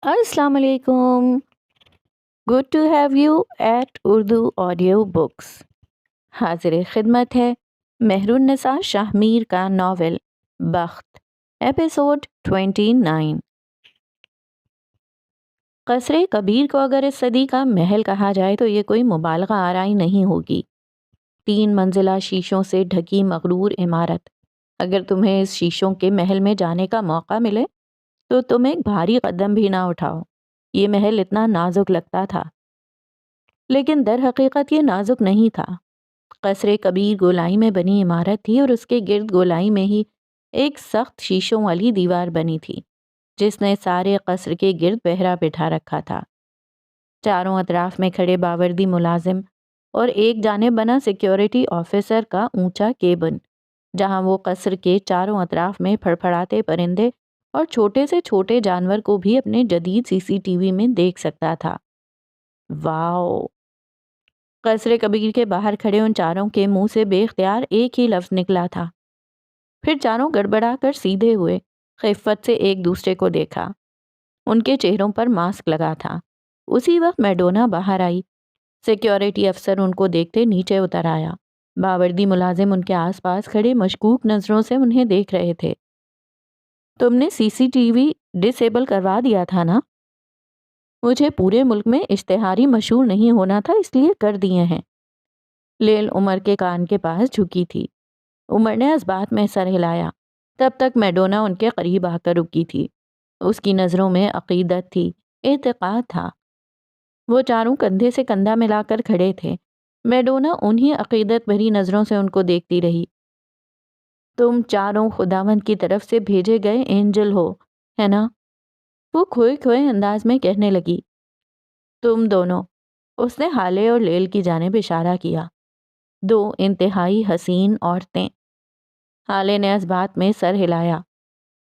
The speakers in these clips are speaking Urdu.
السلام علیکم. Good to have you at Urdu audio books. حاضر خدمت ہے مہر النساء شاہ میر کا ناول بخت، ایپیسوڈ 29. قصر کبیر کو اگر اس صدی کا محل کہا جائے تو یہ کوئی مبالغہ آرائی نہیں ہوگی. 3 منزلہ شیشوں سے ڈھکی مغرور عمارت. اگر تمہیں اس شیشوں کے محل میں جانے کا موقع ملے تو تم ایک بھاری قدم بھی نہ اٹھاؤ. یہ محل اتنا نازک لگتا تھا، لیکن در حقیقت یہ نازک نہیں تھا. قصر کبیر گولائی میں بنی عمارت تھی اور اس کے گرد گولائی میں ہی ایک سخت شیشوں والی دیوار بنی تھی جس نے سارے قصر کے گرد پہرا بٹھا رکھا تھا. چاروں اطراف میں کھڑے باوردی ملازم اور ایک جانب بنا سیکیورٹی آفیسر کا اونچا کیبن، جہاں وہ قصر کے چاروں اطراف میں پھڑپھڑاتے پرندے اور چھوٹے سے چھوٹے جانور کو بھی اپنے جدید CCTV میں دیکھ سکتا تھا. واو! قصر کبیر کے باہر کھڑے ان چاروں کے منہ سے بے اختیار ایک ہی لفظ نکلا تھا. پھر چاروں گڑبڑا کر سیدھے ہوئے، خفت سے ایک دوسرے کو دیکھا. ان کے چہروں پر ماسک لگا تھا. اسی وقت میڈونا باہر آئی. سیکیورٹی افسر ان کو دیکھتے نیچے اتر آیا. باوردی ملازم ان کے آس پاس کھڑے مشکوک نظروں سے انہیں دیکھ رہے تھے. تم نے CCTV ڈس ایبل کروا دیا تھا نا؟ مجھے پورے ملک میں اشتہاری مشہور نہیں ہونا تھا، اس لیے کر دیے ہیں. لیل عمر کے کان کے پاس جھکی تھی. عمر نے اس بات میں سر ہلایا. تب تک میڈونا ان کے قریب آ کر رکی تھی. اس کی نظروں میں عقیدت تھی، اعتقاد تھا. وہ چاروں کندھے سے کندھا ملا کر کھڑے تھے. میڈونا انہی عقیدت بھری نظروں سے ان کو دیکھتی رہی. تم چاروں خداوند کی طرف سے بھیجے گئے اینجل ہو، ہے نا؟ وہ کھوئے کھوئے انداز میں کہنے لگی. تم دونوں. اس نے ہالے اور لیل کی جانب اشارہ کیا. 2 انتہائی حسین عورتیں. ہالے نے اس بات میں سر ہلایا.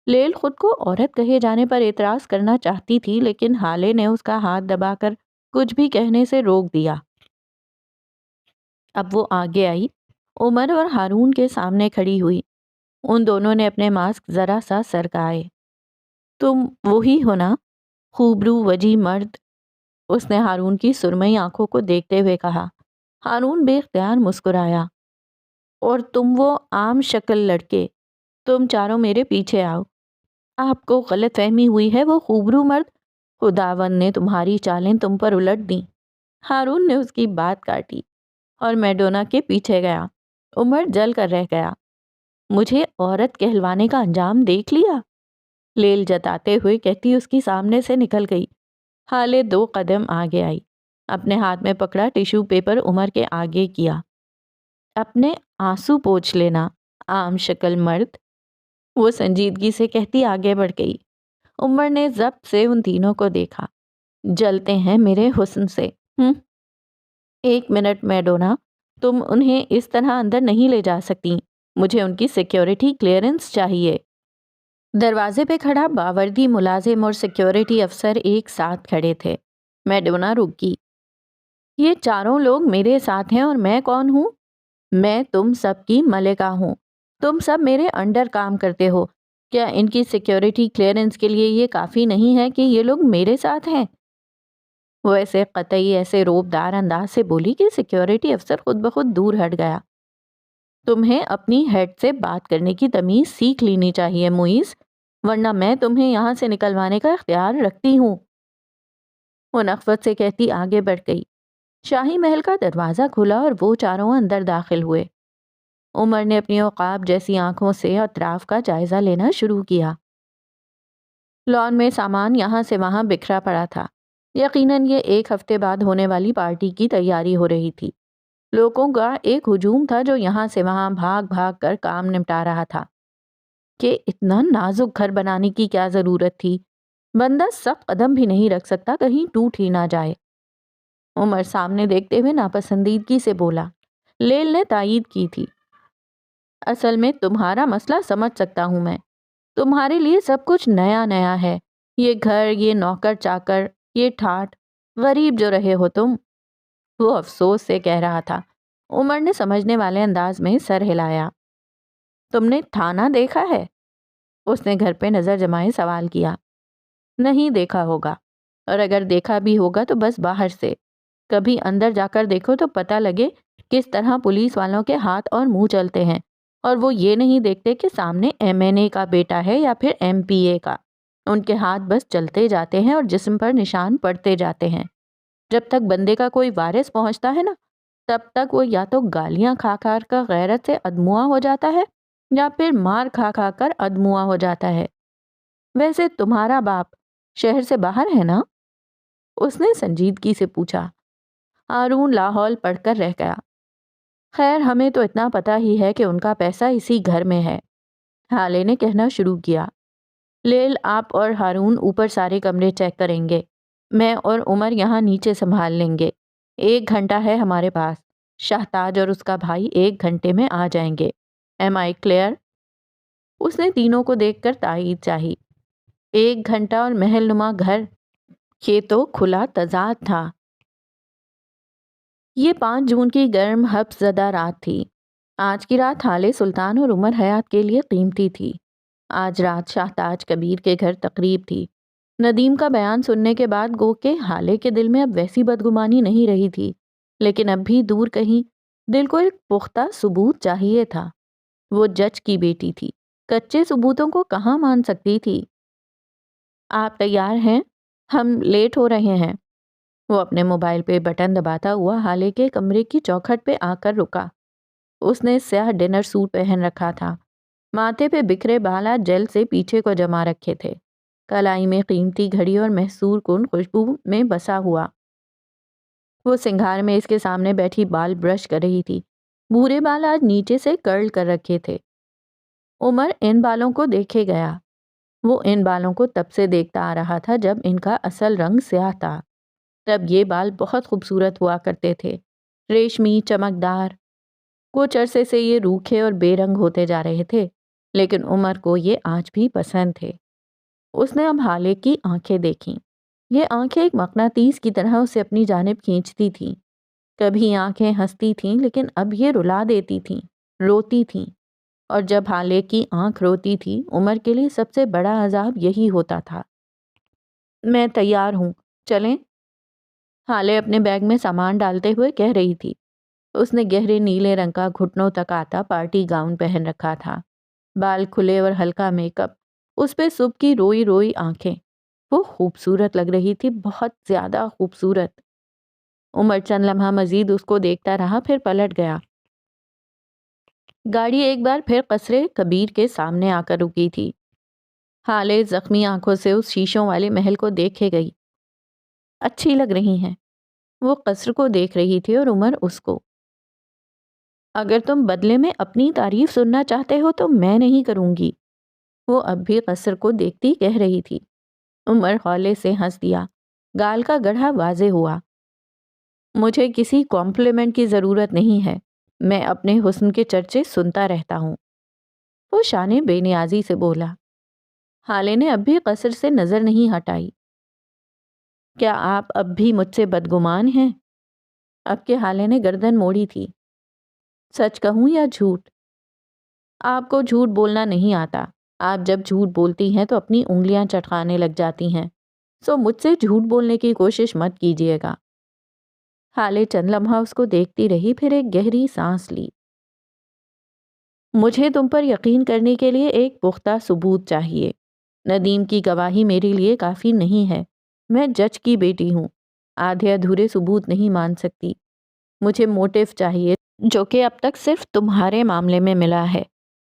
لیل خود کو عورت کہے جانے پر اعتراض کرنا چاہتی تھی، لیکن ہالے نے اس کا ہاتھ دبا کر کچھ بھی کہنے سے روک دیا. اب وہ آگے آئی، عمر اور ہارون کے سامنے کھڑی ہوئی. ان دونوں نے اپنے ماسک ذرا سا سرکائے. تم وہی ہو نا، خوبرو وجی مرد؟ اس نے ہارون کی سرمئی آنکھوں کو دیکھتے ہوئے کہا. ہارون بے اختیار مسکرایا. اور تم وہ عام شکل لڑکے. تم چاروں میرے پیچھے آؤ. آپ کو غلط فہمی ہوئی ہے، وہ خوبرو مرد خداوند نے تمہاری چالیں تم پر الٹ دیں. ہارون نے اس کی بات کاٹی اور میڈونا کے پیچھے گیا. عمر جل کر رہ گیا. مجھے عورت کہلوانے کا انجام دیکھ لیا؟ لیل جتاتے ہوئے کہتی اس کی سامنے سے نکل گئی. ہالے 2 قدم آگے آئی. اپنے ہاتھ میں پکڑا ٹیشو پیپر عمر کے آگے کیا. اپنے آنسو پوچھ لینا، عام شکل مرد. وہ سنجیدگی سے کہتی آگے بڑھ گئی. عمر نے ضبط سے ان تینوں کو دیکھا. جلتے ہیں میرے حسن سے. 1 منٹ میڈونا، تم انہیں اس طرح اندر نہیں لے جا سکتی. مجھے ان کی سیکیورٹی کلیئرنس چاہیے. دروازے پہ کھڑا باوردی ملازم اور سیکیورٹی افسر ایک ساتھ کھڑے تھے. میڈونا رکی. یہ چاروں لوگ میرے ساتھ ہیں اور میں کون ہوں؟ میں تم سب کی ملکہ ہوں. تم سب میرے انڈر کام کرتے ہو. کیا ان کی سیکیورٹی کلیئرنس کے لیے یہ کافی نہیں ہے کہ یہ لوگ میرے ساتھ ہیں؟ وہ ایسے قطعی، ایسے روبدار انداز سے بولی کہ سیکیورٹی افسر خود بخود دور ہٹ گیا. تمہیں اپنی ہیڈ سے بات کرنے کی تمیز سیکھ لینی چاہیے معیز، ورنہ میں تمہیں یہاں سے نکلوانے کا اختیار رکھتی ہوں. وہ نخوت سے کہتی آگے بڑھ گئی. شاہی محل کا دروازہ کھلا اور وہ چاروں اندر داخل ہوئے. عمر نے اپنی عقاب جیسی آنکھوں سے اطراف کا جائزہ لینا شروع کیا. لان میں سامان یہاں سے وہاں بکھرا پڑا تھا. یقیناً یہ 1 ہفتے بعد ہونے والی پارٹی کی تیاری ہو رہی تھی. لوگوں کا ایک ہجوم تھا جو یہاں سے وہاں بھاگ بھاگ کر کام نمٹا رہا تھا. کہ اتنا نازک گھر بنانے کی کیا ضرورت تھی؟ بندہ سخت قدم بھی نہیں رکھ سکتا، کہیں ٹوٹ ہی نہ جائے. عمر سامنے دیکھتے ہوئے ناپسندیدگی سے بولا. لیل نے تائید کی تھی. اصل میں تمہارا مسئلہ سمجھ سکتا ہوں میں. تمہارے لیے سب کچھ نیا نیا ہے. یہ گھر، یہ نوکر چاکر، یہ ٹھاٹ. غریب جو رہے ہو تم. وہ افسوس سے کہہ رہا تھا. عمر نے سمجھنے والے انداز میں سر ہلایا. تم نے تھانہ دیکھا ہے؟ اس نے گھر پہ نظر جمائے سوال کیا. نہیں دیکھا ہوگا. اور اگر دیکھا بھی ہوگا تو بس باہر سے. کبھی اندر جا کر دیکھو تو پتہ لگے کس طرح پولیس والوں کے ہاتھ اور منہ چلتے ہیں، اور وہ یہ نہیں دیکھتے کہ سامنے MNA کا بیٹا ہے یا پھر MPA کا. ان کے ہاتھ بس چلتے جاتے ہیں اور جسم پر نشان پڑتے جاتے ہیں. جب تک بندے کا کوئی وارث پہنچتا ہے نا، تب تک وہ یا تو گالیاں کھا کھا کر غیرت سے ادموا ہو جاتا ہے یا پھر مار کھا کھا کر ادموا ہو جاتا ہے. ویسے تمہارا باپ شہر سے باہر ہے نا؟ اس نے سنجیدگی سے پوچھا. ہارون لاہور پڑھ کر رہ گیا. خیر، ہمیں تو اتنا پتہ ہی ہے کہ ان کا پیسہ اسی گھر میں ہے. حالے نے کہنا شروع کیا. لیل، آپ اور ہارون اوپر سارے کمرے چیک کریں گے. میں اور عمر یہاں نیچے سنبھال لیں گے. 1 گھنٹہ ہے ہمارے پاس. شہتاج اور اس کا بھائی 1 گھنٹے میں آ جائیں گے. ایم آئی کلیئر؟ اس نے تینوں کو دیکھ کر تائید چاہی. 1 گھنٹہ اور محل نما گھر، یہ تو کھلا تضاد تھا. یہ 5 جون کی گرم حبس زدہ رات تھی. آج کی رات حالے سلطان اور عمر حیات کے لیے قیمتی تھی. آج رات شاہتاج کبیر کے گھر تقریب تھی. ندیم کا بیان سننے کے بعد گو کہ حالے کے دل میں اب ویسی بدگمانی نہیں رہی تھی، لیکن اب بھی دور کہیں دل کو ایک پختہ ثبوت چاہیے تھا. وہ جج کی بیٹی تھی، کچے ثبوتوں کو کہاں مان سکتی تھی؟ آپ تیار ہیں؟ ہم لیٹ ہو رہے ہیں. وہ اپنے موبائل پہ بٹن دباتا ہوا حالے کے کمرے کی چوکھٹ پہ آ کر رکا. اس نے سیاہ ڈنر سوٹ پہن رکھا تھا. ماتھے پہ بکھرے بالا جیل سے پیچھے کو جما رکھے تھے. کلائی میں قیمتی گھڑی اور محصور کن خوشبو میں بسا ہوا. وہ سنگھار میں اس کے سامنے بیٹھی بال برش کر رہی تھی. بھورے بال آج نیچے سے کرل کر رکھے تھے. عمر ان بالوں کو دیکھے گیا. وہ ان بالوں کو تب سے دیکھتا آ رہا تھا جب ان کا اصل رنگ سیاہ تھا. تب یہ بال بہت خوبصورت ہوا کرتے تھے، ریشمی، چمکدار. کچھ عرصے سے یہ روکھے اور بے رنگ ہوتے جا رہے تھے، لیکن عمر کو یہ آج بھی پسند تھے. اس نے اب حالے کی آنکھیں دیکھیں. یہ آنکھیں ایک مقناطیس کی طرح اسے اپنی جانب کھینچتی تھیں. کبھی آنکھیں ہنستی تھیں، لیکن اب یہ رلا دیتی تھیں، روتی تھیں. اور جب حالے کی آنکھ روتی تھی، عمر کے لیے سب سے بڑا عذاب یہی ہوتا تھا. میں تیار ہوں، چلیں؟ حالے اپنے بیگ میں سامان ڈالتے ہوئے کہہ رہی تھی. اس نے گہرے نیلے رنگ کا گھٹنوں تک آتا پارٹی گاؤن پہن رکھا تھا. بال کھلے اور ہلکا میک اپ. اس پہ صبح کی روئی روئی آنکھیں. وہ خوبصورت لگ رہی تھی، بہت زیادہ خوبصورت. عمر چند لمحہ مزید اس کو دیکھتا رہا، پھر پلٹ گیا. گاڑی ایک بار پھر قصر کبیر کے سامنے آ کر رکی تھی. حالے زخمی آنکھوں سے اس شیشوں والے محل کو دیکھے گئی. اچھی لگ رہی ہیں. وہ قصر کو دیکھ رہی تھی اور عمر اس کو. اگر تم بدلے میں اپنی تعریف سننا چاہتے ہو تو میں نہیں کروں گی. وہ اب بھی قصر کو دیکھتی کہہ رہی تھی. عمر ہولے سے ہنس دیا. گال کا گڑھا واضح ہوا. مجھے کسی کمپلیمنٹ کی ضرورت نہیں ہے. میں اپنے حسن کے چرچے سنتا رہتا ہوں. وہ شانے بے نیازی سے بولا. حالے نے اب بھی قصر سے نظر نہیں ہٹائی. کیا آپ اب بھی مجھ سے بدگمان ہیں؟ اب کے حالے نے گردن موڑی تھی. سچ کہوں یا جھوٹ؟ آپ کو جھوٹ بولنا نہیں آتا. آپ جب جھوٹ بولتی ہیں تو اپنی انگلیاں چٹکانے لگ جاتی ہیں. سو مجھ سے جھوٹ بولنے کی کوشش مت کیجیے گا. حالے چند لمحہ اس کو دیکھتی رہی، پھر ایک گہری سانس لی. مجھے تم پر یقین کرنے کے لیے ایک پختہ ثبوت چاہیے. ندیم کی گواہی میرے لیے کافی نہیں ہے. میں جج کی بیٹی ہوں، آدھے ادھورے ثبوت نہیں مان سکتی. مجھے موٹیو چاہیے، جو کہ اب تک صرف تمہارے معاملے میں ملا ہے.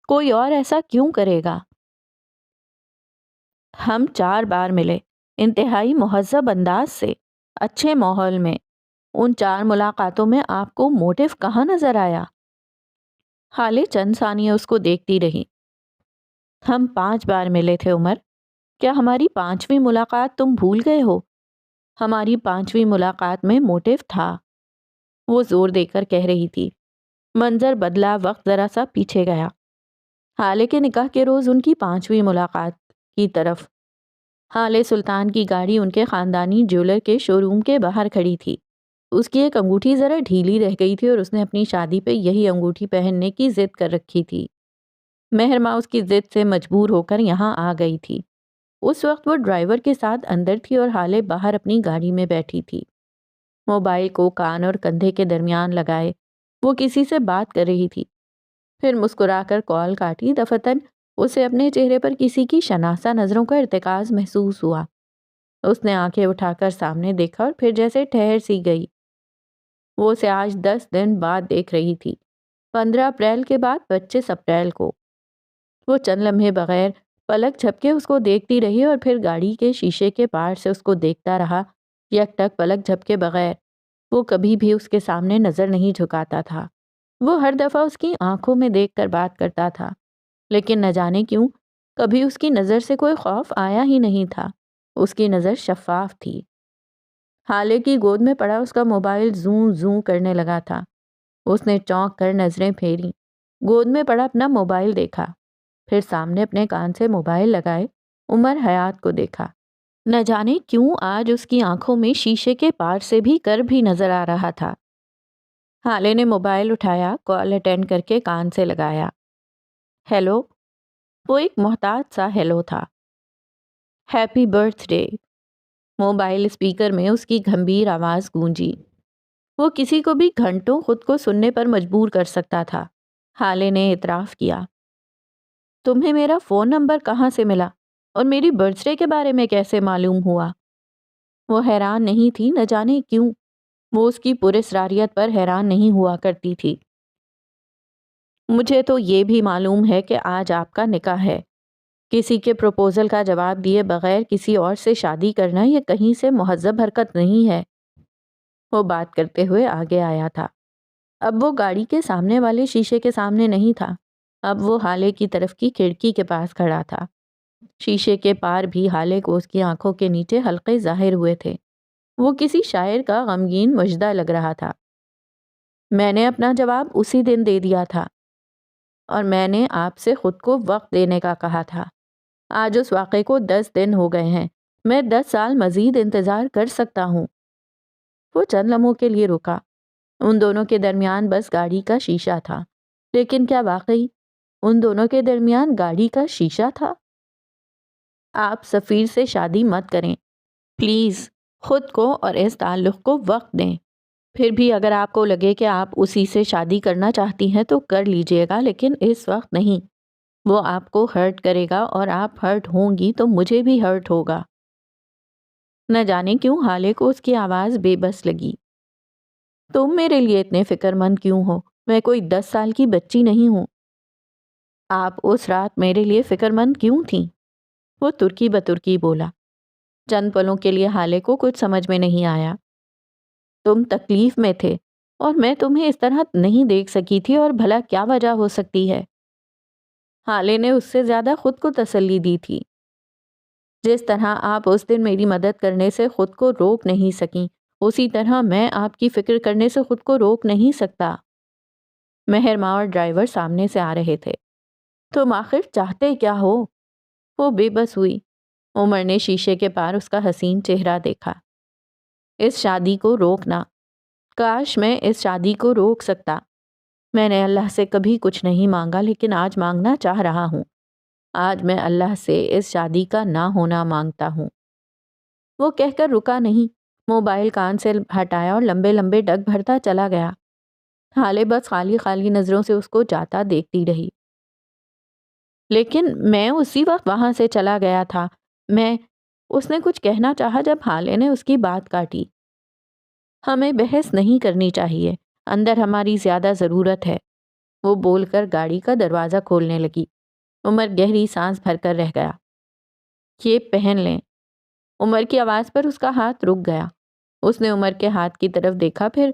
کوئی اور ایسا کیوں کرے گا؟ ہم 4 بار ملے، انتہائی مہذب انداز سے، اچھے ماحول میں. ان 4 ملاقاتوں میں آپ کو موٹیو کہاں نظر آیا؟ حالے چند ثانیہ اس کو دیکھتی رہی. ہم 5 بار ملے تھے عمر. کیا ہماری 5ویں ملاقات تم بھول گئے ہو؟ ہماری 5ویں ملاقات میں موٹیو تھا. وہ زور دے کر کہہ رہی تھی. منظر بدلا، وقت ذرا سا پیچھے گیا. حالے کے نکاح کے روز ان کی 5ویں ملاقات کی طرف. حالے سلطان کی گاڑی ان کے خاندانی جیولر کے شو روم کے باہر کھڑی تھی. اس کی ایک انگوٹھی ذرا ڈھیلی رہ گئی تھی اور اس نے اپنی شادی پہ یہی انگوٹھی پہننے کی ضد کر رکھی تھی. مہرماں اس کی ضد سے مجبور ہو کر یہاں آ گئی تھی. اس وقت وہ ڈرائیور کے ساتھ اندر تھی اور ہالے باہر اپنی گاڑی میں بیٹھی تھی، موبائل کو کان اور کندھے کے درمیان لگائے وہ کسی سے بات کر رہی تھی، پھر مسکرا کر کال کاٹی۔ دفتن اسے اپنے چہرے پر کسی کی شناسا نظروں کا ارتکاز محسوس ہوا۔ اس نے آنکھیں اٹھا کر سامنے دیکھا اور پھر جیسے ٹھہر سی گئی۔ وہ اسے آج 10 دن بعد دیکھ رہی تھی، 15 اپریل کے بعد 25 اپریل کو۔ وہ چند لمحے بغیر پلک جھپکے اس کو دیکھتی رہی اور پھر گاڑی کے شیشے کے پار سے اس کو دیکھتا رہا، یک ٹک پلک جھپکے بغیر۔ وہ کبھی بھی اس کے سامنے نظر نہیں جھکاتا تھا، وہ ہر دفعہ اس کی آنکھوں میں دیکھ کر بات کرتا تھا، لیکن نہ جانے کیوں کبھی اس کی نظر سے کوئی خوف آیا ہی نہیں تھا۔ اس کی نظر شفاف تھی۔ ہالے کی گود میں پڑا اس کا موبائل زوں زوں کرنے لگا تھا۔ اس نے چونک کر نظریں پھیری، گود میں پڑا اپنا موبائل دیکھا، پھر سامنے اپنے کان سے موبائل لگائے عمر حیات کو دیکھا۔ نہ جانے کیوں آج اس کی آنکھوں میں شیشے کے پار سے بھی کر بھی نظر آ رہا تھا۔ ہالے نے موبائل اٹھایا، کال اٹینڈ کر کے کان سے لگایا۔ ہیلو، وہ ایک محتاط سا ہیلو تھا۔ Happy birth day, mobile speaker میں اس کی گھمبیر آواز گونجی۔ وہ کسی کو بھی گھنٹوں خود کو سننے پر مجبور کر سکتا تھا۔ ہالے نے اعتراف کیا، تمہیں میرا فون نمبر کہاں سے ملا اور میری برتھ ڈے کے بارے میں کیسے معلوم ہوا؟ وہ حیران نہیں تھی، نہ جانے کیوں وہ اس کی پراسراریت پر حیران نہیں ہوا کرتی تھی۔ مجھے تو یہ بھی معلوم ہے کہ آج آپ کا نکاح ہے۔ کسی کے پروپوزل کا جواب دیے بغیر کسی اور سے شادی کرنا یہ کہیں سے مہذب حرکت نہیں ہے۔ وہ بات کرتے ہوئے آگے آیا تھا۔ اب وہ گاڑی کے سامنے والے شیشے کے سامنے نہیں تھا، اب وہ ہالے کی طرف کی کھڑکی کے پاس کھڑا تھا۔ شیشے کے پار بھی ہالے کو اس کی آنکھوں کے نیچے حلقے ظاہر ہوئے تھے۔ وہ کسی شاعر کا غمگین مژدہ لگ رہا تھا۔ میں نے اپنا جواب اسی دن دے دیا تھا اور میں نے آپ سے خود کو وقت دینے کا کہا تھا۔ آج اس واقعے کو 10 دن ہو گئے ہیں، میں 10 سال مزید انتظار کر سکتا ہوں۔ وہ چند لمحوں کے لیے رکا۔ ان دونوں کے درمیان بس گاڑی کا شیشہ تھا، لیکن کیا واقعی ان دونوں کے درمیان گاڑی کا شیشہ تھا؟ آپ سفیر سے شادی مت کریں پلیز، خود کو اور اس تعلق کو وقت دیں۔ پھر بھی اگر آپ کو لگے کہ آپ اسی سے شادی کرنا چاہتی ہیں تو کر لیجئے گا، لیکن اس وقت نہیں۔ وہ آپ کو ہرٹ کرے گا اور آپ ہرٹ ہوں گی تو مجھے بھی ہرٹ ہوگا۔ نہ جانے کیوں ہالے کو اس کی آواز بے بس لگی۔ تم میرے لیے اتنے فکر مند کیوں ہو؟ میں کوئی 10 سال کی بچی نہیں ہوں۔ آپ اس رات میرے لیے فکر مند کیوں تھیں؟ وہ ترکی بترکی بولا۔ چند پلوں کے لیے ہالے کو کچھ سمجھ میں نہیں آیا۔ تم تکلیف میں تھے اور میں تمہیں اس طرح نہیں دیکھ سکی تھی، اور بھلا کیا وجہ ہو سکتی ہے؟ ہالے نے اس سے زیادہ خود کو تسلی دی تھی۔ جس طرح آپ اس دن میری مدد کرنے سے خود کو روک نہیں سکیں، اسی طرح میں آپ کی فکر کرنے سے خود کو روک نہیں سکتا۔ مہرماں اور ڈرائیور سامنے سے آ رہے تھے۔ تم آخر چاہتے کیا ہو؟ وہ بے بس ہوئی۔ عمر نے شیشے کے پار اس کا حسین چہرہ دیکھا۔ اس شادی کو روکنا، کاش میں اس شادی کو روک سکتا۔ میں نے اللہ سے کبھی کچھ نہیں مانگا، لیکن آج مانگنا چاہ رہا ہوں۔ آج میں اللہ سے اس شادی کا نہ ہونا مانگتا ہوں۔ وہ کہہ کر رکا نہیں، موبائل کان سے ہٹایا اور لمبے لمبے ڈگ بھرتا چلا گیا۔ ہالے بس خالی خالی نظروں سے اس کو جاتا دیکھتی رہی۔ لیکن میں اسی وقت وہاں سے چلا گیا تھا۔ اس نے کچھ کہنا چاہا جب ہالے نے اس کی بات کاٹی۔ ہمیں بحث نہیں کرنی چاہیے، اندر ہماری زیادہ ضرورت ہے۔ وہ بول کر گاڑی کا دروازہ کھولنے لگی۔ عمر گہری سانس بھر کر رہ گیا۔ یہ پہن لیں۔ عمر کی آواز پر اس کا ہاتھ رک گیا۔ اس نے عمر کے ہاتھ کی طرف دیکھا، پھر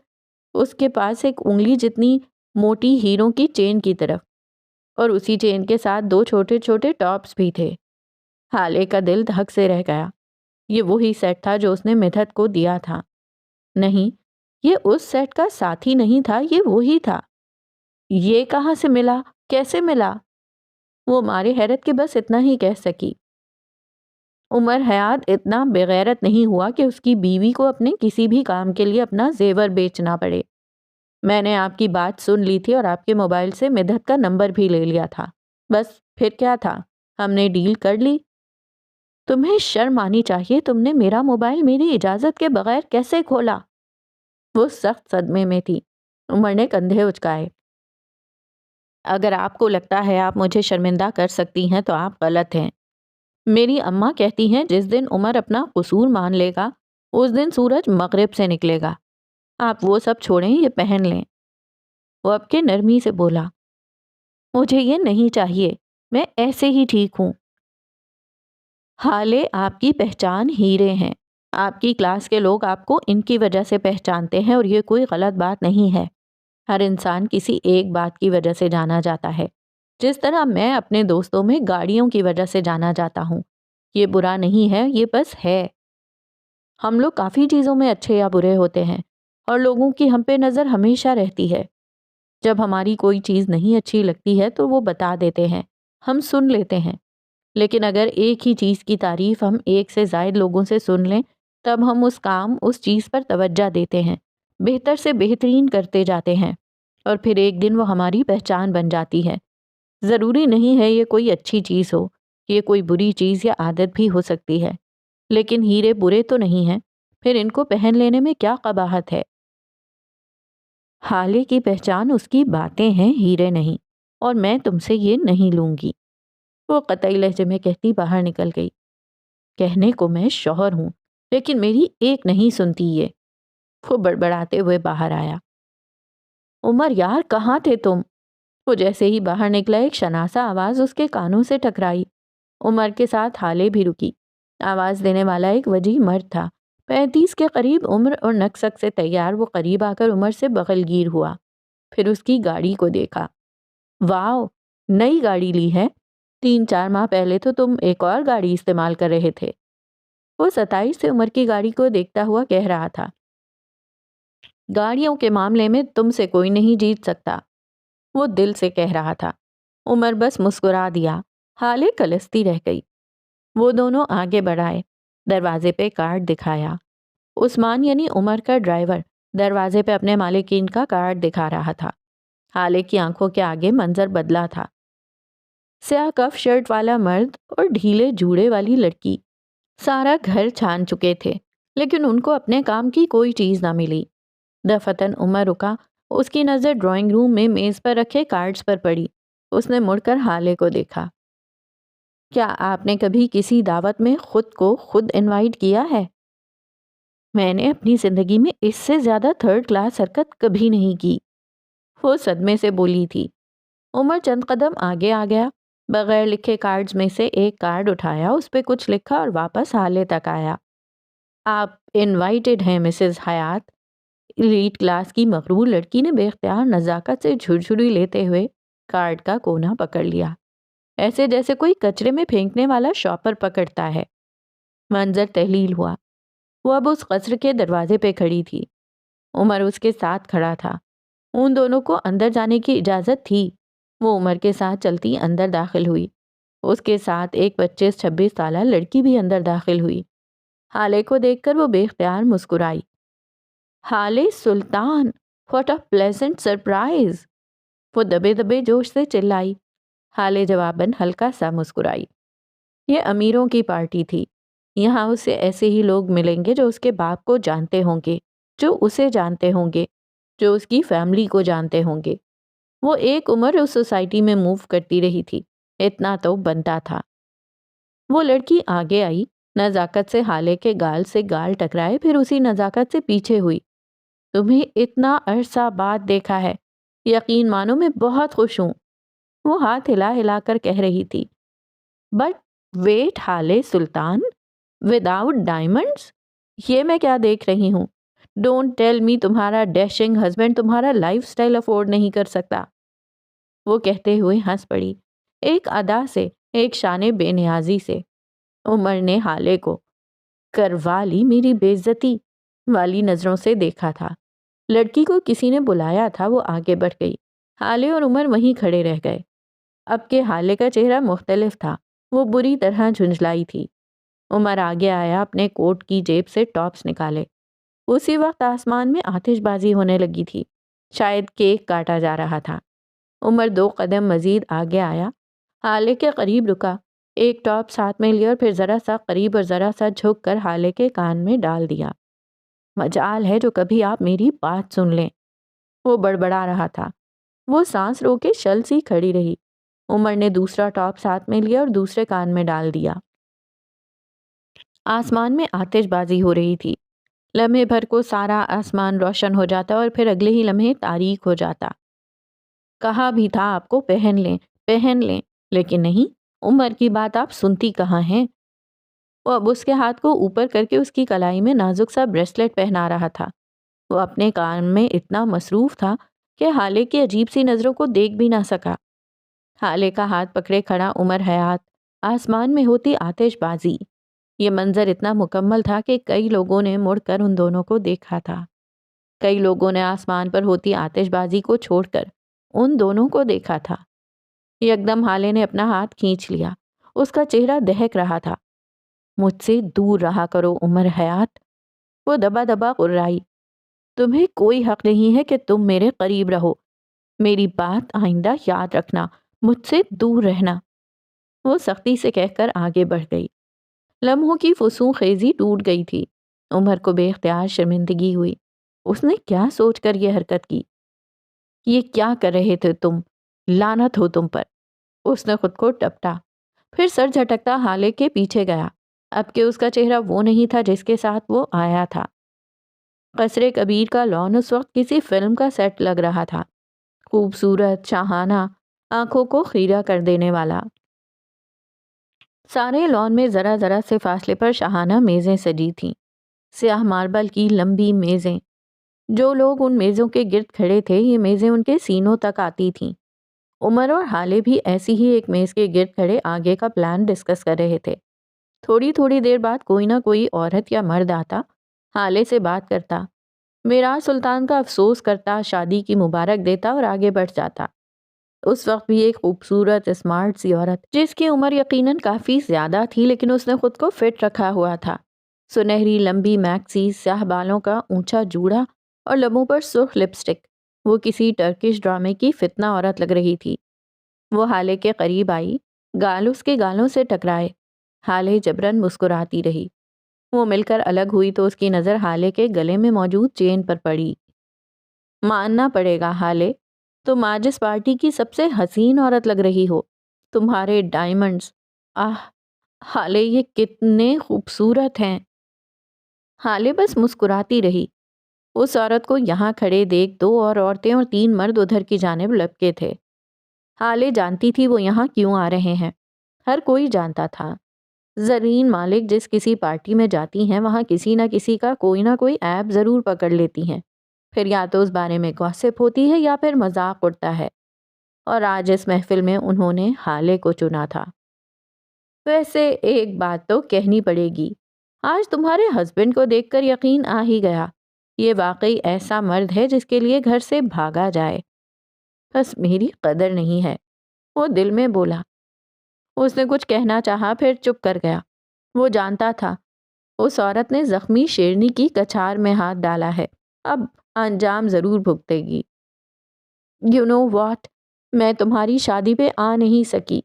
اس کے پاس ایک انگلی جتنی موٹی ہیروں کی چین کی طرف، اور اسی چین کے ساتھ 2 چھوٹے چھوٹے ٹاپس بھی تھے۔ ہالے کا دل دھک سے رہ گیا۔ یہ وہی سیٹ تھا جو اس نے مدحت کو دیا تھا۔ نہیں، یہ اس سیٹ کا ساتھی نہیں تھا، یہ وہی تھا۔ یہ کہاں سے ملا؟ کیسے ملا؟ وہ مارے حیرت کے بس اتنا ہی کہہ سکی۔ عمر حیات اتنا بغیرت نہیں ہوا کہ اس کی بیوی کو اپنے کسی بھی کام کے لیے اپنا زیور بیچنا پڑے۔ میں نے آپ کی بات سن لی تھی اور آپ کے موبائل سے مدحت کا نمبر بھی لے لیا تھا۔ بس پھر کیا تھا؟ ہم نے ڈیل کر لی۔ تمہیں شرم آنی چاہیے، تم نے میرا موبائل میری اجازت کے بغیر کیسے کھولا؟ وہ سخت صدمے میں تھی۔ عمر نے کندھے اچکائے۔ اگر آپ کو لگتا ہے آپ مجھے شرمندہ کر سکتی ہیں تو آپ غلط ہیں۔ میری اماں کہتی ہیں جس دن عمر اپنا قصور مان لے گا اس دن سورج مغرب سے نکلے گا۔ آپ وہ سب چھوڑیں، یہ پہن لیں۔ وہ اب کے نرمی سے بولا، مجھے یہ نہیں چاہیے، میں ایسے ہی ٹھیک ہوں۔ حالے آپ کی پہچان ہیرے ہیں۔ آپ کی کلاس کے لوگ آپ کو ان کی وجہ سے پہچانتے ہیں اور یہ کوئی غلط بات نہیں ہے۔ ہر انسان کسی ایک بات کی وجہ سے جانا جاتا ہے، جس طرح میں اپنے دوستوں میں گاڑیوں کی وجہ سے جانا جاتا ہوں۔ یہ برا نہیں ہے، یہ بس ہے۔ ہم لوگ کافی چیزوں میں اچھے یا برے ہوتے ہیں اور لوگوں کی ہم پہ نظر ہمیشہ رہتی ہے۔ جب ہماری کوئی چیز نہیں اچھی لگتی ہے تو وہ بتا دیتے ہیں، ہم سن لیتے ہیں۔ لیکن اگر ایک ہی چیز کی تعریف ہم ایک سے زائد لوگوں سے سن لیں تب ہم اس چیز پر توجہ دیتے ہیں، بہتر سے بہترین کرتے جاتے ہیں اور پھر ایک دن وہ ہماری پہچان بن جاتی ہے۔ ضروری نہیں ہے یہ کوئی اچھی چیز ہو، یہ کوئی بری چیز یا عادت بھی ہو سکتی ہے، لیکن ہیرے برے تو نہیں ہیں، پھر ان کو پہن لینے میں کیا قباحت ہے؟ حالے کی پہچان اس کی باتیں ہیں، ہیرے نہیں، اور میں تم سے یہ نہیں لوں گی۔ وہ قطعی لہجے میں کہتی باہر نکل گئی۔ کہنے کو میں شوہر ہوں لیکن میری ایک نہیں سنتی یہ۔ وہ بڑبڑاتے ہوئے باہر آیا۔ عمر یار کہاں تھے تم؟ وہ جیسے ہی باہر نکلا ایک شناسا آواز اس کے کانوں سے ٹکرائی۔ عمر کے ساتھ حالے بھی رکی۔ آواز دینے والا ایک وجیح مرد تھا، 35 کے قریب عمر اور نکسک سے تیار۔ وہ قریب آ کر عمر سے بغل گیر ہوا، پھر اس کی گاڑی کو دیکھا۔ واؤ، نئی گاڑی لی ہے؟ 3-4 ماہ پہلے تو تم ایک اور گاڑی استعمال کر رہے تھے۔ وہ 27 سے عمر کی گاڑی کو دیکھتا ہوا کہہ رہا تھا، گاڑیوں کے معاملے میں تم سے کوئی نہیں جیت سکتا۔ وہ دل سے کہہ رہا تھا۔ عمر بس مسکرا دیا۔ حالے کلستی رہ گئی۔ وہ دونوں آگے بڑھائے، دروازے پہ کارڈ دکھایا۔ عثمان یعنی عمر کا ڈرائیور دروازے پہ اپنے مالکین کا کارڈ دکھا رہا تھا۔ حالے کی آنکھوں کے آگے منظر بدلا تھا۔ سیاہ کف شرٹ والا مرد اور ڈھیلے جوڑے والی لڑکی سارا گھر چھان چکے تھے، لیکن ان کو اپنے کام کی کوئی چیز نہ ملی۔ دفتن عمر رکا، اس کی نظر ڈرائنگ روم میں میز پر رکھے کارڈز پر پڑی۔ اس نے مڑ کر حالے کو دیکھا۔ کیا آپ نے کبھی کسی دعوت میں خود کو خود انوائٹ کیا ہے؟ میں نے اپنی زندگی میں اس سے زیادہ 3rd کلاس حرکت کبھی نہیں کی، وہ صدمے سے بولی تھی۔ عمر چند قدم آگے آ گیا، بغیر لکھے کارڈز میں سے ایک کارڈ اٹھایا، اس پہ کچھ لکھا اور واپس حالے تک آیا۔ آپ انوائٹڈ ہیں مسز حیات۔ ایلیٹ کلاس کی مغرور لڑکی نے بے اختیار نزاکت سے جھرجھری لیتے ہوئے کارڈ کا کونا پکڑ لیا، ایسے جیسے کوئی کچرے میں پھینکنے والا شاپر پکڑتا ہے۔ منظر تحلیل ہوا۔ وہ اب اس قصر کے دروازے پہ کھڑی تھی۔ عمر اس کے ساتھ کھڑا تھا۔ ان دونوں کو اندر جانے کی اجازت تھی۔ وہ عمر کے ساتھ چلتی اندر داخل ہوئی۔ اس کے ساتھ ایک 25-26 سالہ لڑکی بھی اندر داخل ہوئی۔ حالے کو دیکھ کر وہ بے اختیار مسکرائی۔ حالے سلطان، واٹ اے پلیزنٹ سرپرائز! وہ دبے دبے جوش سے چلائی۔ حالے جواباً ہلکا سا مسکرائی۔ یہ امیروں کی پارٹی تھی، یہاں اسے ایسے ہی لوگ ملیں گے جو اس کے باپ کو جانتے ہوں گے، جو اسے جانتے ہوں گے، جو اس کی فیملی کو جانتے ہوں گے۔ وہ ایک عمر اس سوسائٹی میں موو کرتی رہی تھی، اتنا تو بنتا تھا۔ وہ لڑکی آگے آئی، نزاکت سے حالے کے گال سے گال ٹکرائے، پھر اسی نزاکت سے پیچھے ہوئی۔ تمہیں اتنا عرصہ بعد دیکھا ہے، یقین مانو میں بہت خوش ہوں، وہ ہاتھ ہلا ہلا کر کہہ رہی تھی۔ بٹ ویٹ حالے سلطان، وداؤٹ ڈائمنڈز؟ یہ میں کیا دیکھ رہی ہوں؟ ڈونٹ ٹیل می تمہارا ڈیشنگ ہسبینڈ تمہارا لائف سٹائل افورڈ نہیں کر سکتا۔ وہ کہتے ہوئے ہنس پڑی، ایک ادا سے، ایک شان بے نیازی سے۔ عمر نے حالے کو کروا لی میری بے عزتی والی نظروں سے دیکھا تھا۔ لڑکی کو کسی نے بلایا تھا، وہ آگے بڑھ گئی۔ حالے اور عمر وہیں کھڑے رہ گئے۔ اب کے حالے کا چہرہ مختلف تھا، وہ بری طرح جھنجھلائی تھی۔ عمر آگے آیا، اپنے کوٹ کی جیب سے ٹاپس نکالے۔ اسی وقت آسمان میں آتش بازی ہونے لگی تھی، شاید کیک کاٹا جا رہا تھا۔ عمر 2 قدم مزید آگے آیا، حالے کے قریب رکا، ایک ٹاپ ساتھ میں لیا اور پھر ذرا سا قریب اور ذرا سا جھک کر ہالے کے کان میں ڈال دیا۔ مجال ہے جو کبھی آپ میری بات سن لیں۔ وہ بڑبڑا رہا تھا۔ وہ سانس رو کے شل سی کھڑی رہی۔ عمر نے دوسرا ٹاپ ساتھ میں لیا اور دوسرے کان میں ڈال دیا۔ آسمان میں آتش بازی ہو رہی تھی۔ لمحے بھر کو سارا آسمان روشن ہو جاتا اور پھر اگلے ہی لمحے تاریک ہو جاتا۔ کہا بھی تھا آپ کو پہن لیں، لیکن نہیں، عمر کی بات آپ سنتی کہاں ہیں؟ وہ اب اس کے ہاتھ کو اوپر کر کے اس کی کلائی میں نازک سا بریسلٹ پہنا رہا تھا۔ وہ اپنے کام میں اتنا مصروف تھا کہ ہالے کی عجیب سی نظروں کو دیکھ بھی نہ سکا۔ ہالے کا ہاتھ پکڑے کھڑا عمر حیات، آسمان میں ہوتی آتش بازی۔ یہ منظر اتنا مکمل تھا کہ کئی لوگوں نے مڑ کر ان دونوں کو دیکھا تھا۔ کئی لوگوں نے آسمان پر ہوتی آتش بازی کو چھوڑ کر ان دونوں کو دیکھا تھا۔ یکدم ہالے نے اپنا ہاتھ کھینچ لیا۔ اس کا چہرہ دہک رہا تھا۔ مجھ سے دور رہا کرو عمر حیات، وہ دبا دبا قرائی۔ تمہیں کوئی حق نہیں ہے کہ تم میرے قریب رہو۔ میری بات آئندہ یاد رکھنا، مجھ سے دور رہنا۔ وہ سختی سے کہہ کر آگے بڑھ گئی۔ لمحوں کی فسوں خیزی ٹوٹ گئی تھی۔ عمر کو بے اختیار شرمندگی ہوئی۔ اس نے کیا سوچ کر یہ حرکت کی؟ یہ کیا کر رہے تھے تم؟ لعنت ہو تم پر۔ اس نے خود کو ٹپٹا، پھر سر جھٹکتا ہالے کے پیچھے گیا۔ اب کہ اس کا چہرہ وہ نہیں تھا جس کے ساتھ وہ آیا تھا۔ قصر کبیر کا لان اس وقت کسی فلم کا سیٹ لگ رہا تھا، خوبصورت، شاہانہ، آنکھوں کو خیرہ کر دینے والا۔ سارے لان میں ذرا ذرا سے فاصلے پر شاہانہ میزیں سجی تھیں، سیاہ ماربل کی لمبی میزیں۔ جو لوگ ان میزوں کے گرد کھڑے تھے یہ میزیں ان کے سینوں تک آتی تھیں۔ عمر اور ہالے بھی ایسی ہی ایک میز کے گرد کھڑے آگے کا پلان ڈسکس کر رہے تھے۔ تھوڑی تھوڑی دیر بعد کوئی نہ کوئی عورت یا مرد آتا، ہالے سے بات کرتا، میراث سلطان کا افسوس کرتا، شادی کی مبارک دیتا اور آگے بڑھ جاتا۔ اس وقت بھی ایک خوبصورت اسمارٹ سی عورت، جس کی عمر یقیناً کافی زیادہ تھی لیکن اس نے خود کو فٹ رکھا ہوا تھا، سنہری لمبی میکسی، سیاہ بالوں کا اونچا جوڑا اور لبوں پر سرخ لپسٹک، وہ کسی ٹرکش ڈرامے کی فتنہ عورت لگ رہی تھی۔ وہ ہالے کے قریب آئی، گال اس کے گالوں سے ٹکرائے۔ ہالے جبرن مسکراتی رہی۔ وہ مل کر الگ ہوئی تو اس کی نظر ہالے کے گلے میں موجود چین پر پڑی۔ ماننا پڑے گا ہالے، تم آج اس پارٹی کی سب سے حسین عورت لگ رہی ہو۔ تمہارے ڈائمنڈز، ہالے یہ کتنے خوبصورت ہیں۔ ہالے بس مسکراتی رہی۔ اس عورت کو یہاں کھڑے دیکھ دو اور عورتیں اور 3 مرد ادھر کی جانب لپکے تھے۔ ہالے جانتی تھی وہ یہاں کیوں آ رہے ہیں۔ ہر کوئی جانتا تھا۔ زرین مالک جس کسی پارٹی میں جاتی ہیں وہاں کسی نہ کسی کا کوئی نہ کوئی عیب ضرور پکڑ لیتی ہیں، پھر یا تو اس بارے میں گوسپ ہوتی ہے یا پھر مذاق اڑتا ہے، اور آج اس محفل میں انہوں نے ہالے کو چنا تھا۔ ویسے ایک بات تو کہنی پڑے گی، آج تمہارے ہسبینڈ کو دیکھ کر یقین آ ہی گیا، یہ واقعی ایسا مرد ہے جس کے لیے گھر سے بھاگا جائے۔ بس میری قدر نہیں ہے، وہ دل میں بولا۔ اس نے کچھ کہنا چاہا پھر چپ کر گیا۔ وہ جانتا تھا اس عورت نے زخمی شیرنی کی کچھار میں ہاتھ ڈالا ہے، اب انجام ضرور بھگتے گی۔ یو نو واٹ، میں تمہاری شادی پہ آ نہیں سکی۔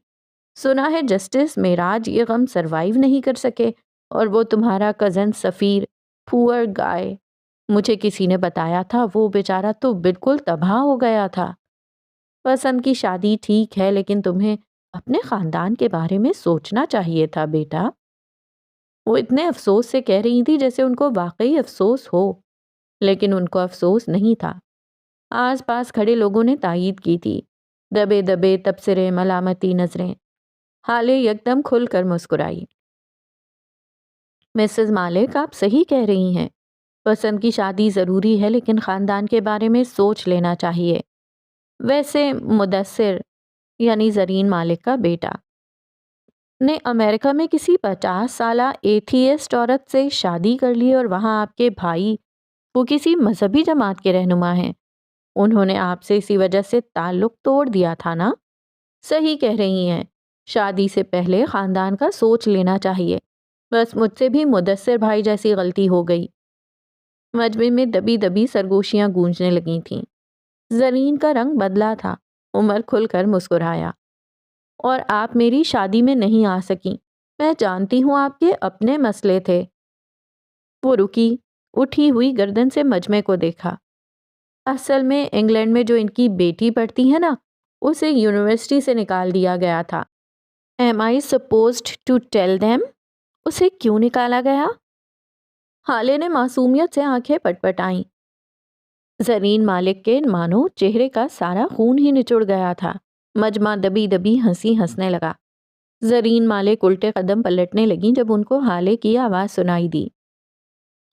سنا ہے جسٹس معراج یہ غم سروائیو نہیں کر سکے، اور وہ تمہارا کزن سفیر، پور گائے، مجھے کسی نے بتایا تھا وہ بیچارہ تو بالکل تباہ ہو گیا تھا۔ پسند کی شادی ٹھیک ہے لیکن تمہیں اپنے خاندان کے بارے میں سوچنا چاہیے تھا بیٹا۔ وہ اتنے افسوس سے کہہ رہی تھی جیسے ان کو واقعی افسوس ہو، لیکن ان کو افسوس نہیں تھا۔ آس پاس کھڑے لوگوں نے تائید کی تھی، دبے دبے تبصرے، ملامتی نظریں۔ ہالے یکدم کھل کر مسکرائی۔ مسز مالک آپ صحیح کہہ رہی ہیں، پسند کی شادی ضروری ہے لیکن خاندان کے بارے میں سوچ لینا چاہیے۔ ویسے مدثر یعنی زرین مالک کا بیٹا نے امریکہ میں کسی 50 سالہ ایتھیسٹ عورت سے شادی کر لی اور وہاں آپ کے بھائی وہ کسی مذہبی جماعت کے رہنما ہیں، انہوں نے آپ سے اسی وجہ سے تعلق توڑ دیا تھا نا؟ صحیح کہہ رہی ہیں، شادی سے پہلے خاندان کا سوچ لینا چاہیے، بس مجھ سے بھی مدثر بھائی جیسی غلطی ہو گئی۔ مجمع میں دبی دبی سرگوشیاں گونجنے لگی تھیں۔ زرین کا رنگ بدلا تھا۔ عمر کھل کر مسکرایا۔ اور آپ میری شادی میں نہیں آ سکیں۔ میں جانتی ہوں آپ کے اپنے مسئلے تھے۔ وہ رکی، اٹھی ہوئی گردن سے مجمع کو دیکھا۔ اصل میں انگلینڈ میں جو ان کی بیٹی پڑھتی ہے نا، اسے یونیورسٹی سے نکال دیا گیا تھا۔ Am I supposed to tell them؟ اسے کیوں نکالا گیا؟ حالے نے معصومیت سے آنکھیں پٹ پٹائیں۔ زرین مالک کے مانو چہرے کا سارا خون ہی نچڑ گیا تھا۔ مجمع دبی دبی ہنسی ہنسنے لگا۔ زرین مالک الٹے قدم پلٹنے لگیں جب ان کو حالے کی آواز سنائی دی۔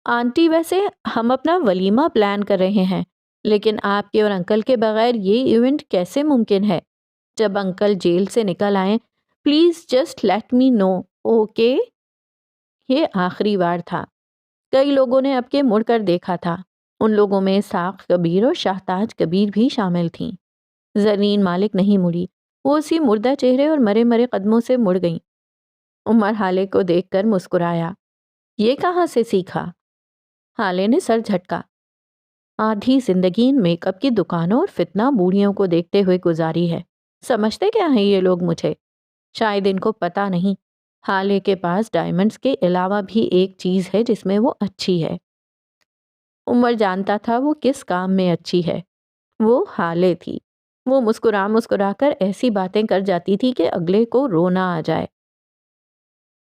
آنٹی، ویسے ہم اپنا ولیمہ پلان کر رہے ہیں، لیکن آپ کے اور انکل کے بغیر یہ ایونٹ کیسے ممکن ہے؟ جب انکل جیل سے نکل آئیں please just let me know, okay? یہ آخری بار تھا۔ کئی لوگوں نے اب کے مڑ کر دیکھا تھا۔ ان لوگوں میں اسحاق کبیر اور شاہتاج کبیر بھی شامل تھیں۔ زرین مالک نہیں مڑی، وہ اسی مردہ چہرے اور مرے مرے قدموں سے مڑ گئیں۔ عمر حالے کو دیکھ کر مسکرایا۔ یہ کہاں سے سیکھا؟ حالے نے سر جھٹکا۔ آدھی زندگی ان میک اپ کی دکانوں اور فتنہ بوڑھیوں کو دیکھتے ہوئے گزاری ہے۔ سمجھتے کیا ہیں یہ لوگ مجھے؟ شاید ان کو پتہ نہیں، حالے کے پاس ڈائمنڈز کے علاوہ بھی ایک چیز ہے جس میں وہ اچھی ہے۔ عمر جانتا تھا وہ کس کام میں اچھی ہے۔ وہ حالے تھی۔ وہ مسکرا مسکرا کر ایسی باتیں کر جاتی تھی کہ اگلے کو رونا آ جائے۔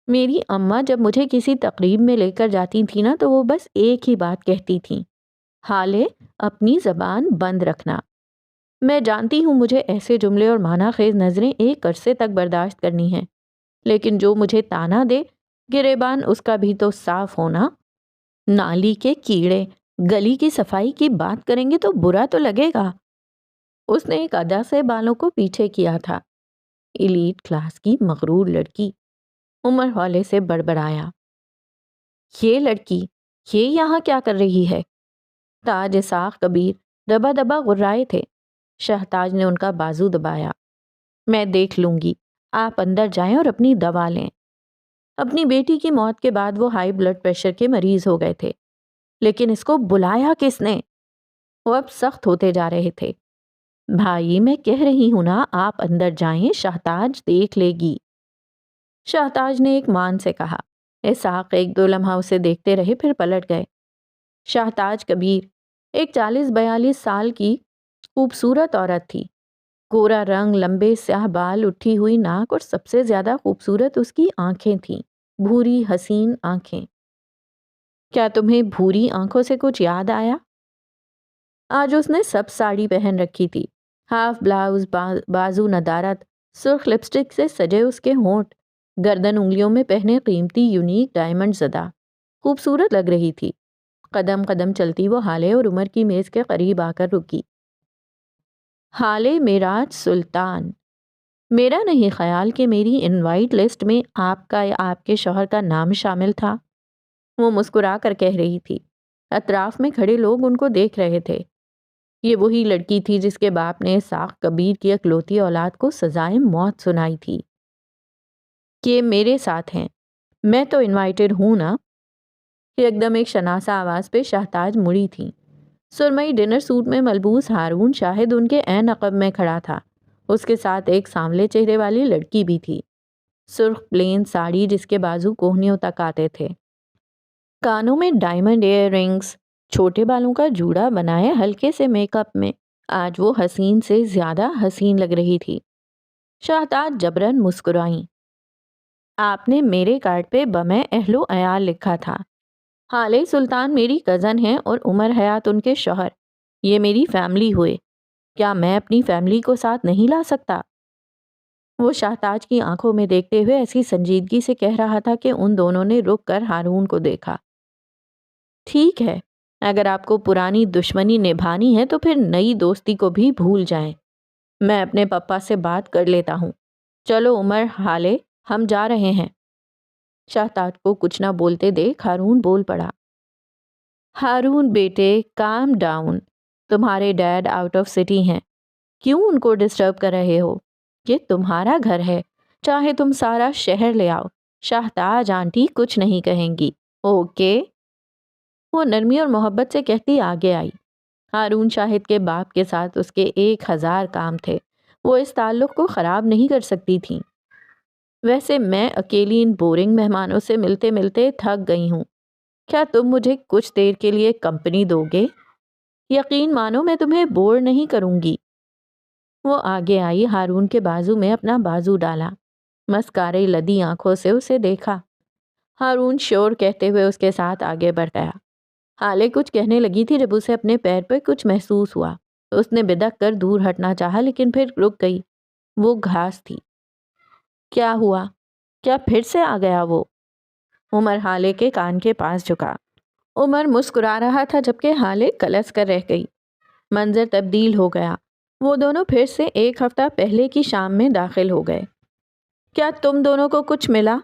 میری اماں جب مجھے کسی تقریب میں لے کر جاتی تھی نا تو وہ بس ایک ہی بات کہتی تھیں، حالے اپنی زبان بند رکھنا۔ میں جانتی ہوں مجھے ایسے جملے اور معنی خیز نظریں ایک عرصے تک برداشت کرنی ہیں، لیکن جو مجھے تانا دے گریبان اس کا بھی تو صاف ہونا۔ نالی کے کیڑے گلی کی صفائی کی بات کریں گے تو برا تو لگے گا۔ اس نے ایک ادا سے بالوں کو پیچھے کیا تھا۔ ایلیٹ کلاس کی مغرور لڑکی۔ عمر حولے سے بڑبڑایا، یہ لڑکی یہ یہاں کیا کر رہی ہے؟ تاج اسحاق کبیر دبا دبا غرائے تھے۔ شہتاج نے ان کا بازو دبایا۔ میں دیکھ لوں گی، آپ اندر جائیں اور اپنی دوا لیں۔ اپنی بیٹی کی موت کے بعد وہ ہائی بلڈ پریشر کے مریض ہو گئے تھے، لیکن اس کو بلایا کس نے؟ وہ اب سخت ہوتے جا رہے تھے۔ بھائی میں کہہ رہی ہوں نا، آپ اندر جائیں، شہتاج دیکھ لے گی۔ شہتاج نے ایک مان سے کہا۔ اسحاق ایک دو لمحہ اسے دیکھتے رہے، پھر پلٹ گئے۔ شہتاج کبیر ایک 40-42 سال کی خوبصورت عورت تھی۔ گورا رنگ، لمبے سیاہ بال، اٹھی ہوئی ناک اور سب سے زیادہ خوبصورت اس کی آنکھیں تھیں، بھوری حسین آنکھیں۔ کیا تمہیں بھوری آنکھوں سے کچھ یاد آیا؟ آج اس نے سب ساڑی پہن رکھی تھی، ہاف بلاؤز، بازو ندارت، سرخ لپسٹک سے سجے اس کے ہونٹ، گردن انگلیوں میں پہنے قیمتی یونیک ڈائمنڈ زدہ، خوبصورت لگ رہی تھی۔ قدم قدم چلتی وہ حالے اور عمر کی میز کے قریب آ کر رکی۔ حالے معراج سلطان، میرا نہیں خیال کہ میری انوائٹ لسٹ میں آپ کا یا آپ کے شوہر کا نام شامل تھا۔ وہ مسکرا کر کہہ رہی تھی۔ اطراف میں کھڑے لوگ ان کو دیکھ رہے تھے۔ یہ وہی لڑکی تھی جس کے باپ نے اسحاق کبیر کی اکلوتی اولاد کو سزائے موت سنائی تھی۔ کہ میرے ساتھ ہیں، میں تو انوائٹڈ ہوں نا۔ ایک دم ایک شناسہ آواز پہ شہتاج مڑی تھی۔ سرمئی ڈنر سوٹ میں ملبوس ہارون شاہد ان کے عین عقب میں کھڑا تھا۔ اس کے ساتھ ایک سانولے چہرے والی لڑکی بھی تھی، سرخ پلین ساڑی جس کے بازو کوہنیوں تک آتے تھے، کانوں میں ڈائمنڈ ایئر رنگز، چھوٹے بالوں کا جوڑا بنائے ہلکے سے میک اپ میں آج وہ حسین سے زیادہ حسین لگ رہی تھی۔ شہتاج جبرن مسکرائیں۔ آپ نے میرے کارڈ پہ بمِ اہل و عیال لکھا تھا۔ حالے سلطان میری کزن ہیں اور عمر حیات ان کے شوہر۔ یہ میری فیملی ہوئے، کیا میں اپنی فیملی کو ساتھ نہیں لا سکتا؟ وہ شہتاج کی آنکھوں میں دیکھتے ہوئے ایسی سنجیدگی سے کہہ رہا تھا کہ ان دونوں نے رک کر ہارون کو دیکھا۔ ٹھیک ہے، اگر آپ کو پرانی دشمنی نبھانی ہے تو پھر نئی دوستی کو بھی بھول جائیں۔ میں اپنے پپا سے بات کر لیتا ہوں۔ چلو عمر، حالے، ہم جا رہے ہیں۔ شہتاج کو کچھ نہ بولتے دیکھ ہارون بول پڑا۔ ہارون بیٹے، کام ڈاؤن، تمہارے ڈیڈ آؤٹ آف سٹی ہیں، کیوں ان کو ڈسٹرب کر رہے ہو؟ یہ تمہارا گھر ہے، چاہے تم سارا شہر لے آؤ، شہتاج آنٹی کچھ نہیں کہیں گی، اوکے؟ وہ نرمی اور محبت سے کہتی آگے آئی۔ ہارون شاہد کے باپ کے ساتھ اس کے 1000 کام تھے۔ وہ اس تعلق کو خراب نہیں کر سکتی تھیں۔ ویسے میں اکیلی ان بورنگ مہمانوں سے ملتے ملتے تھک گئی ہوں، کیا تم مجھے کچھ دیر کے لیے کمپنی دو گے؟ یقین مانو میں تمہیں بور نہیں کروں گی۔ وہ آگے آئی، ہارون کے بازو میں اپنا بازو ڈالا، مسکارے لدی آنکھوں سے اسے دیکھا۔ ہارون شور کہتے ہوئے اس کے ساتھ آگے بڑھ گیا۔ ہالے کچھ کہنے لگی تھی جب اسے اپنے پیر پر کچھ محسوس ہوا۔ اس نے بدک کر دور ہٹنا چاہا لیکن پھر رک گئی۔ وہ گھاس تھی۔ کیا ہوا؟ کیا پھر سے آ گیا وہ؟ عمر ہالے کے کان کے پاس جھکا۔ عمر مسکرا رہا تھا جبکہ ہالے کلس کر رہ گئی۔ منظر تبدیل ہو گیا۔ وہ دونوں پھر سے ایک ہفتہ پہلے کی شام میں داخل ہو گئے۔ کیا تم دونوں کو کچھ ملا؟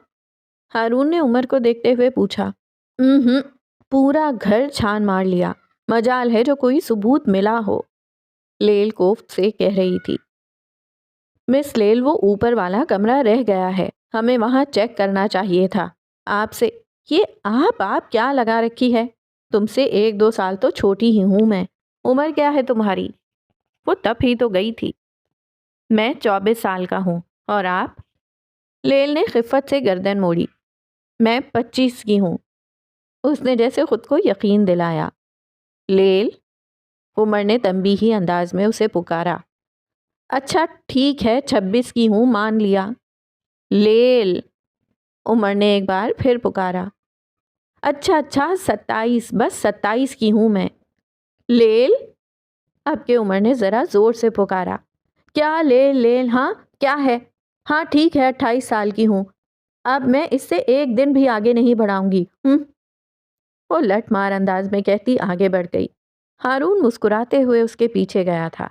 ہارون نے عمر کو دیکھتے ہوئے پوچھا۔ پورا گھر چھان مار لیا، مجال ہے جو کوئی ثبوت ملا ہو، لیل کوفت سے کہہ رہی تھی۔ مس لیل، وہ اوپر والا کمرہ رہ گیا ہے، ہمیں وہاں چیک کرنا چاہیے تھا۔ آپ سے یہ آپ کیا لگا رکھی ہے؟ تم سے 1-2 سال تو چھوٹی ہی ہوں میں۔ عمر کیا ہے تمہاری؟ وہ تب ہی تو گئی تھی۔ میں 24 سال کا ہوں، اور آپ؟ لیل نے خفت سے گردن موڑی۔ میں 25 کی ہوں۔ اس نے جیسے خود کو یقین دلایا۔ لیل، عمر نے تنبیہی انداز میں اسے پکارا۔ اچھا ٹھیک ہے، 26 کی ہوں، مان لیا۔ لیل، عمر نے ایک بار پھر پکارا۔ اچھا 27، بس 27 کی ہوں میں۔ لیل، اب کے عمر نے ذرا زور سے پکارا۔ کیا لیل، ہاں کیا ہے؟ ہاں ٹھیک ہے، 28 سال کی ہوں۔ اب میں اس سے ایک دن بھی آگے نہیں بڑھاؤں گی۔ وہ لٹ مار انداز میں کہتی آگے بڑھ گئی۔ ہارون مسکراتے ہوئے اس کے پیچھے گیا تھا۔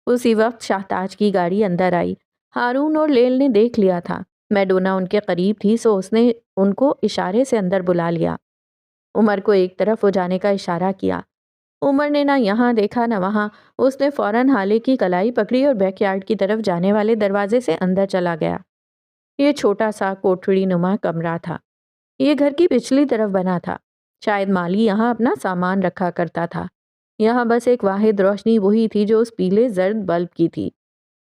اسی وقت شاہتاج کی گاڑی اندر آئی۔ ہارون اور لیل نے دیکھ لیا تھا۔ میڈونا ان کے قریب تھی، سو اس نے ان کو اشارے سے اندر بلا لیا۔ عمر کو ایک طرف ہو جانے کا اشارہ کیا۔ عمر نے نہ یہاں دیکھا نہ وہاں۔ اس نے فوراً ہالے کی کلائی پکڑی اور بیک یارڈ کی طرف جانے والے دروازے سے اندر چلا گیا۔ یہ چھوٹا سا کوٹھڑی نما کمرہ تھا۔ یہ گھر کی پچھلی طرف بنا تھا۔ شاید مالی یہاں اپنا سامان رکھا کرتا تھا۔ یہاں بس ایک واحد روشنی وہی تھی جو اس پیلے زرد بلب کی تھی۔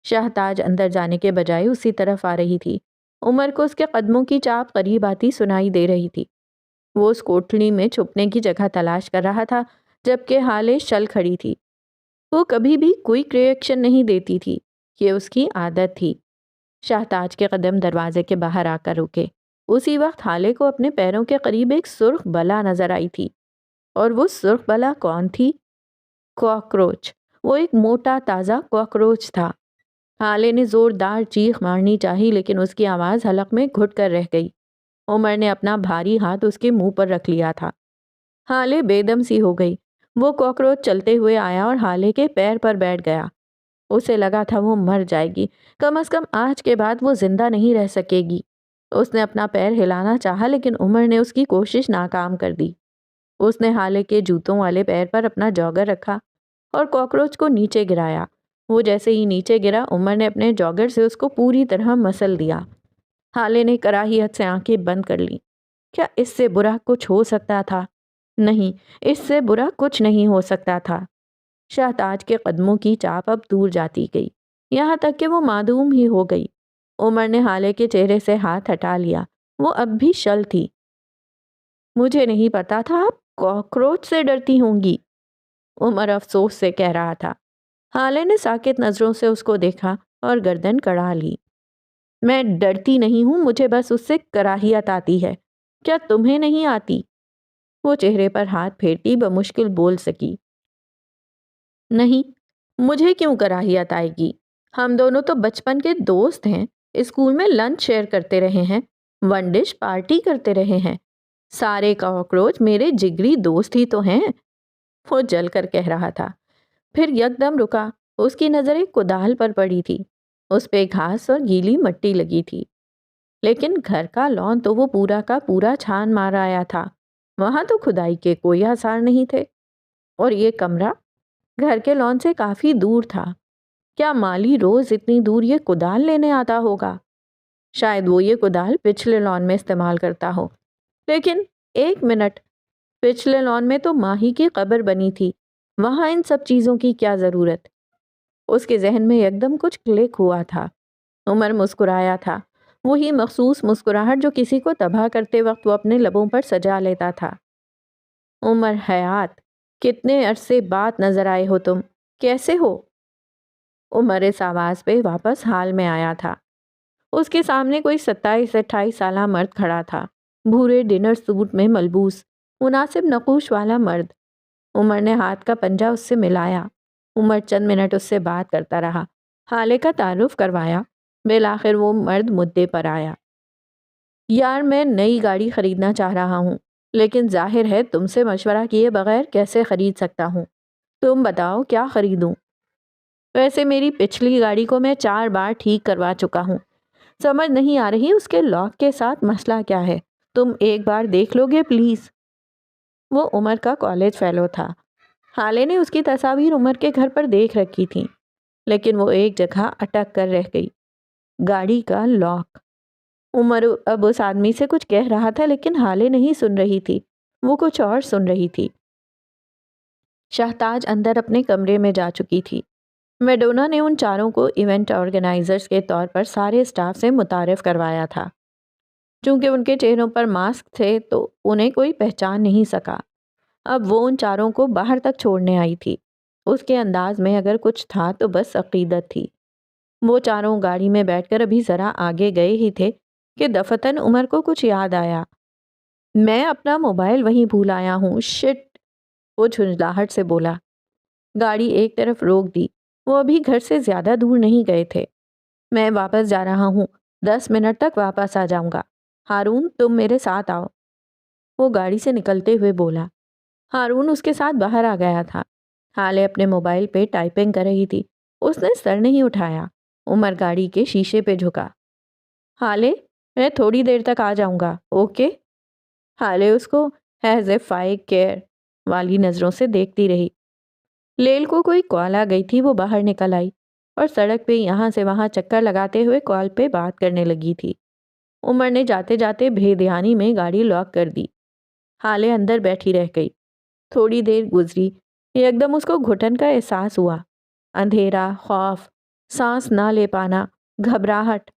شاہتاج اندر جانے کے بجائے اسی طرف آ رہی تھی۔ عمر کو اس کے قدموں کی چاپ قریب آتی سنائی دے رہی تھی۔ وہ اس کوٹھڑی میں چھپنے کی جگہ تلاش کر رہا تھا جبکہ ہالے شل کھڑی تھی۔ وہ کبھی بھی کوئک ریئیکشن نہیں دیتی تھی، یہ اس کی عادت تھی۔ شاہتاج کے قدم دروازے کے باہر آ کر رکے۔ اسی وقت ہالے کو اپنے پیروں کے قریب ایک سرخ بلا نظر آئی تھی۔ اور وہ سرخ بلا کون تھی؟ کاکروچ۔ وہ ایک موٹا تازہ کاکروچ تھا۔ ہالے نے زوردار چیخ مارنی چاہی لیکن اس کی آواز حلق میں گھٹ کر رہ گئی۔ عمر نے اپنا بھاری ہاتھ اس کے منہ پر رکھ لیا تھا۔ ہالے بے دم سی ہو گئی۔ وہ کاکروچ چلتے ہوئے آیا اور ہالے کے پیر پر بیٹھ گیا۔ اسے لگا تھا وہ مر جائے گی، کم از کم آج کے بعد وہ زندہ نہیں رہ سکے گی۔ اس نے اپنا پیر ہلانا چاہا لیکن عمر نے اس کی کوشش ناکام کر دی۔ اس نے ہالے کے جوتوں والے پیر پر اپنا جاگر رکھا اور کاکروچ کو نیچے گرایا۔ وہ جیسے ہی نیچے گرا، عمر نے اپنے جاگر سے اس کو پوری طرح مسل دیا۔ ہالے نے کراہیت سے آنکھیں بند کر لیں۔ کیا اس سے برا کچھ ہو سکتا تھا؟ نہیں، اس سے برا کچھ نہیں ہو سکتا تھا۔ شاہتاج کے قدموں کی چاپ اب دور جاتی گئی، یہاں تک کہ وہ معدوم ہی ہو گئی۔ عمر نے ہالے کے چہرے سے ہاتھ ہٹا لیا۔ وہ اب بھی شل تھی۔ مجھے نہیں پتا تھا آپ کاکروچ سے ڈرتی ہوں گی، عمر افسوس سے کہہ رہا تھا۔ ہالے نے ساکت نظروں سے اس کو دیکھا اور گردن کڑا لی۔ میں ڈرتی نہیں ہوں، مجھے بس اس سے کراہیت آتی ہے۔ کیا تمہیں نہیں آتی؟ وہ چہرے پر ہاتھ پھیرتی بمشکل بول سکی۔ نہیں، مجھے کیوں کراہیت آئے گی؟ ہم دونوں تو بچپن کے دوست ہیں، اسکول میں لنچ شیئر کرتے رہے ہیں، ون ڈش پارٹی کرتے رہے ہیں۔ سارے کاکروچ میرے جگری دوست ہی تو ہیں، وہ جل کر کہہ رہا تھا۔ پھر یکدم رکا۔ اس کی نظر ایک کدال پر پڑی تھی۔ اس پہ گھاس اور گیلی مٹی لگی تھی، لیکن گھر کا لان تو وہ پورا کا پورا چھان مار آیا تھا۔ وہاں تو کھدائی کے کوئی آثار نہیں تھے۔ اور یہ کمرہ گھر کے لان سے کافی دور تھا۔ کیا مالی روز اتنی دور یہ کدال لینے آتا ہوگا؟ شاید وہ یہ کدال پچھلے لان میں استعمال کرتا ہو۔ لیکن ایک منٹ، پچھلے لان میں تو ماہی کی قبر بنی تھی، وہاں ان سب چیزوں کی کیا ضرورت؟ اس کے ذہن میں یکدم کچھ کلک ہوا تھا۔ عمر مسکرایا تھا، وہی مخصوص مسکراہٹ جو کسی کو تباہ کرتے وقت وہ اپنے لبوں پر سجا لیتا تھا۔ عمر حیات، کتنے عرصے بعد نظر آئے ہو تم، کیسے ہو؟ عمر اس آواز پہ واپس حال میں آیا تھا۔ اس کے سامنے کوئی 27-28 سالہ مرد کھڑا تھا، بھورے ڈنر سوٹ میں ملبوس، مناسب نقوش والا مرد۔ عمر نے ہاتھ کا پنجہ اس سے ملایا۔ عمر چند منٹ اس سے بات کرتا رہا، حالے کا تعارف کروایا۔ بالآخر وہ مرد مدعے پر آیا۔ یار، میں نئی گاڑی خریدنا چاہ رہا ہوں، لیکن ظاہر ہے تم سے مشورہ کیے بغیر کیسے خرید سکتا ہوں؟ تم بتاؤ کیا خریدوں؟ ویسے میری پچھلی گاڑی کو میں 4 بار ٹھیک کروا چکا ہوں، سمجھ نہیں آ رہی اس کے لاک کے ساتھ مسئلہ کیا ہے، تم ایک بار دیکھ لو گے پلیز؟ وہ عمر کا کالج فیلو تھا۔ حالے نے اس کی تصاویر عمر کے گھر پر دیکھ رکھی تھیں، لیکن وہ ایک جگہ اٹک کر رہ گئی، گاڑی کا لاک۔ عمر اب اس آدمی سے کچھ کہہ رہا تھا، لیکن حالے نہیں سن رہی تھی، وہ کچھ اور سن رہی تھی۔ شہتاج اندر اپنے کمرے میں جا چکی تھی۔ میڈونا نے ان چاروں کو ایونٹ آرگنائزرز کے طور پر سارے اسٹاف سے متعارف کروایا تھا۔ چونکہ ان کے چہروں پر ماسک تھے تو انہیں کوئی پہچان نہیں سکا۔ اب وہ ان چاروں کو باہر تک چھوڑنے آئی تھی۔ اس کے انداز میں اگر کچھ تھا تو بس عقیدت تھی۔ وہ چاروں گاڑی میں بیٹھ کر ابھی ذرا آگے گئے ہی تھے کہ دفتن عمر کو کچھ یاد آیا۔ میں اپنا موبائل وہیں بھول آیا ہوں، شٹ، وہ جھنجھلاہٹ سے بولا۔ گاڑی ایک طرف روک دی، وہ ابھی گھر سے زیادہ دور نہیں گئے تھے۔ میں واپس جا رہا ہوں، 10 منٹ تک واپس آ جاؤں گا۔ ہارون، تم میرے ساتھ آؤ، وہ گاڑی سے نکلتے ہوئے بولا۔ ہارون اس کے ساتھ باہر آ گیا تھا۔ حالے اپنے موبائل پہ ٹائپنگ کر رہی تھی، اس نے سر نہیں اٹھایا۔ عمر گاڑی کے شیشے پہ جھکا۔ حالے، میں تھوڑی دیر تک آ جاؤں گا، اوکے؟ حالے اس کو ہیز اے فائی کیئر والی نظروں سے دیکھتی رہی۔ لیل کو کوئی کال آ گئی تھی، وہ باہر نکل آئی اور سڑک پہ یہاں سے وہاں چکر لگاتے ہوئے کال پہ بات کرنے لگی تھی۔ عمر نے جاتے جاتے بے دھیانی میں گاڑی لاک کر دی۔ حالے اندر بیٹھی رہ گئی۔ تھوڑی دیر گزری، یکدم اس کو گھٹن کا احساس ہوا۔ اندھیرا، خوف، سانس نہ لے پانا، گھبراہٹ۔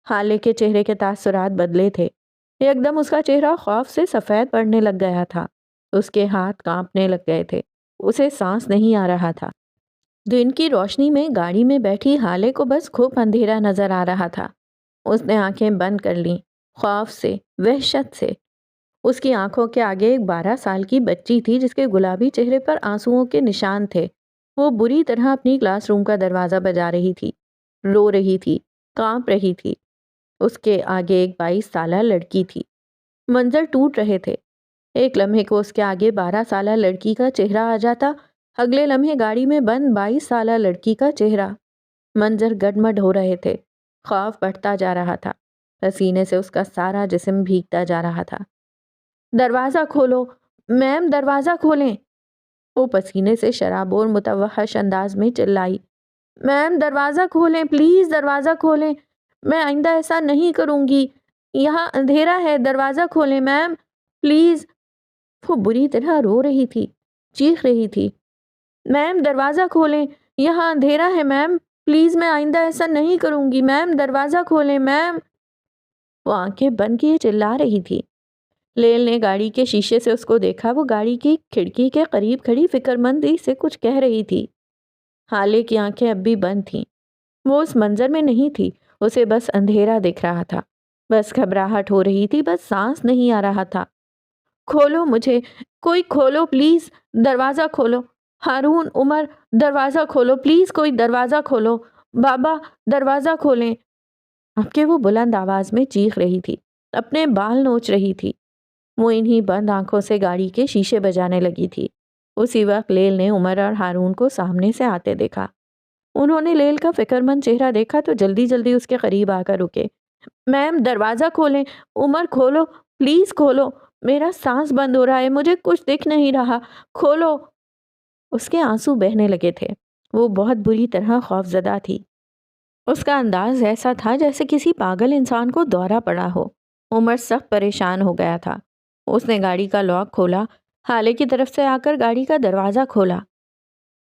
حالے کے چہرے کے تاثرات بدلے تھے۔ یکدم اس کا چہرہ خوف سے سفید پڑنے لگ گیا تھا، اس کے ہاتھ کانپنے لگ گئے تھے، اسے سانس نہیں آ رہا تھا۔ دن کی روشنی میں گاڑی میں بیٹھی حالے کو بس کھوپ اندھیرا نظر آ رہا تھا۔ اس نے آنکھیں بند کر لیں، خوف سے، وحشت سے۔ اس کی آنکھوں کے آگے ایک 12 سال کی بچی تھی جس کے گلابی چہرے پر آنسوؤں کے نشان تھے۔ وہ بری طرح اپنی کلاس روم کا دروازہ بجا رہی تھی، رو رہی تھی، کانپ رہی تھی۔ اس کے آگے ایک 22 سالہ لڑکی تھی۔ منظر ٹوٹ رہے تھے۔ ایک لمحے کو اس کے آگے 12 سالہ لڑکی کا چہرہ آ جاتا، اگلے لمحے گاڑی میں بند 22 سالہ لڑکی کا چہرہ۔ منظر گڈمڈ ہو رہے تھے، خوف بڑھتا جا رہا تھا، پسینے سے اس کا سارا جسم بھیگتا جا رہا تھا۔ دروازہ کھولو، میم دروازہ کھولیں، وہ پسینے سے شرابور متوحش انداز میں چلائی۔ میم دروازہ کھولیں، پلیز دروازہ کھولیں، میں آئندہ ایسا نہیں کروں گی، یہاں اندھیرا ہے، دروازہ کھولیں میم پلیز۔ وہ بری طرح رو رہی تھی، چیخ رہی تھی۔ میم دروازہ کھولیں، یہاں اندھیرا ہے میم پلیز، میں آئندہ ایسا نہیں کروں گی، میم دروازہ کھولیں میم۔ وہ آنکھیں بند کیے چلا رہی تھی۔ لیل نے گاڑی کے شیشے سے اس کو دیکھا، وہ گاڑی کی کھڑکی کے قریب کھڑی فکر مندی سے کچھ کہہ رہی تھی۔ حالے کی آنکھیں اب بھی بند تھیں، وہ اس منظر میں نہیں تھی، اسے بس اندھیرا دکھ رہا تھا، بس گھبراہٹ ہو رہی تھی، بس سانس نہیں آ رہا تھا۔ کھولو مجھے، کوئی کھولو پلیز، دروازہ کھولو، ہارون، عمر، دروازہ کھولو پلیز، کوئی دروازہ کھولو، بابا دروازہ کھولیں۔ اب کہ وہ بلند آواز میں چیخ رہی تھی، اپنے بال نوچ رہی تھی۔ وہ انہی بند آنکھوں سے گاڑی کے شیشے بجانے لگی تھی۔ اسی وقت لیل نے عمر اور ہارون کو سامنے سے آتے دیکھا۔ انہوں نے لیل کا فکر مند چہرہ دیکھا تو جلدی جلدی اس کے قریب آ کر رکے۔ میم دروازہ کھولیں، عمر کھولو، پلیز کھولو، میرا سانس بند ہو رہا ہے، مجھے کچھ دکھ نہیں رہا، کھولو۔ اس کے آنسو بہنے لگے تھے، وہ بہت بری طرح خوف زدہ تھی۔ اس کا انداز ایسا تھا جیسے کسی پاگل انسان کو دورہ پڑا ہو۔ عمر سخت پریشان ہو گیا تھا۔ اس نے گاڑی کا لاک کھولا، حالے کی طرف سے آ کر گاڑی کا دروازہ کھولا۔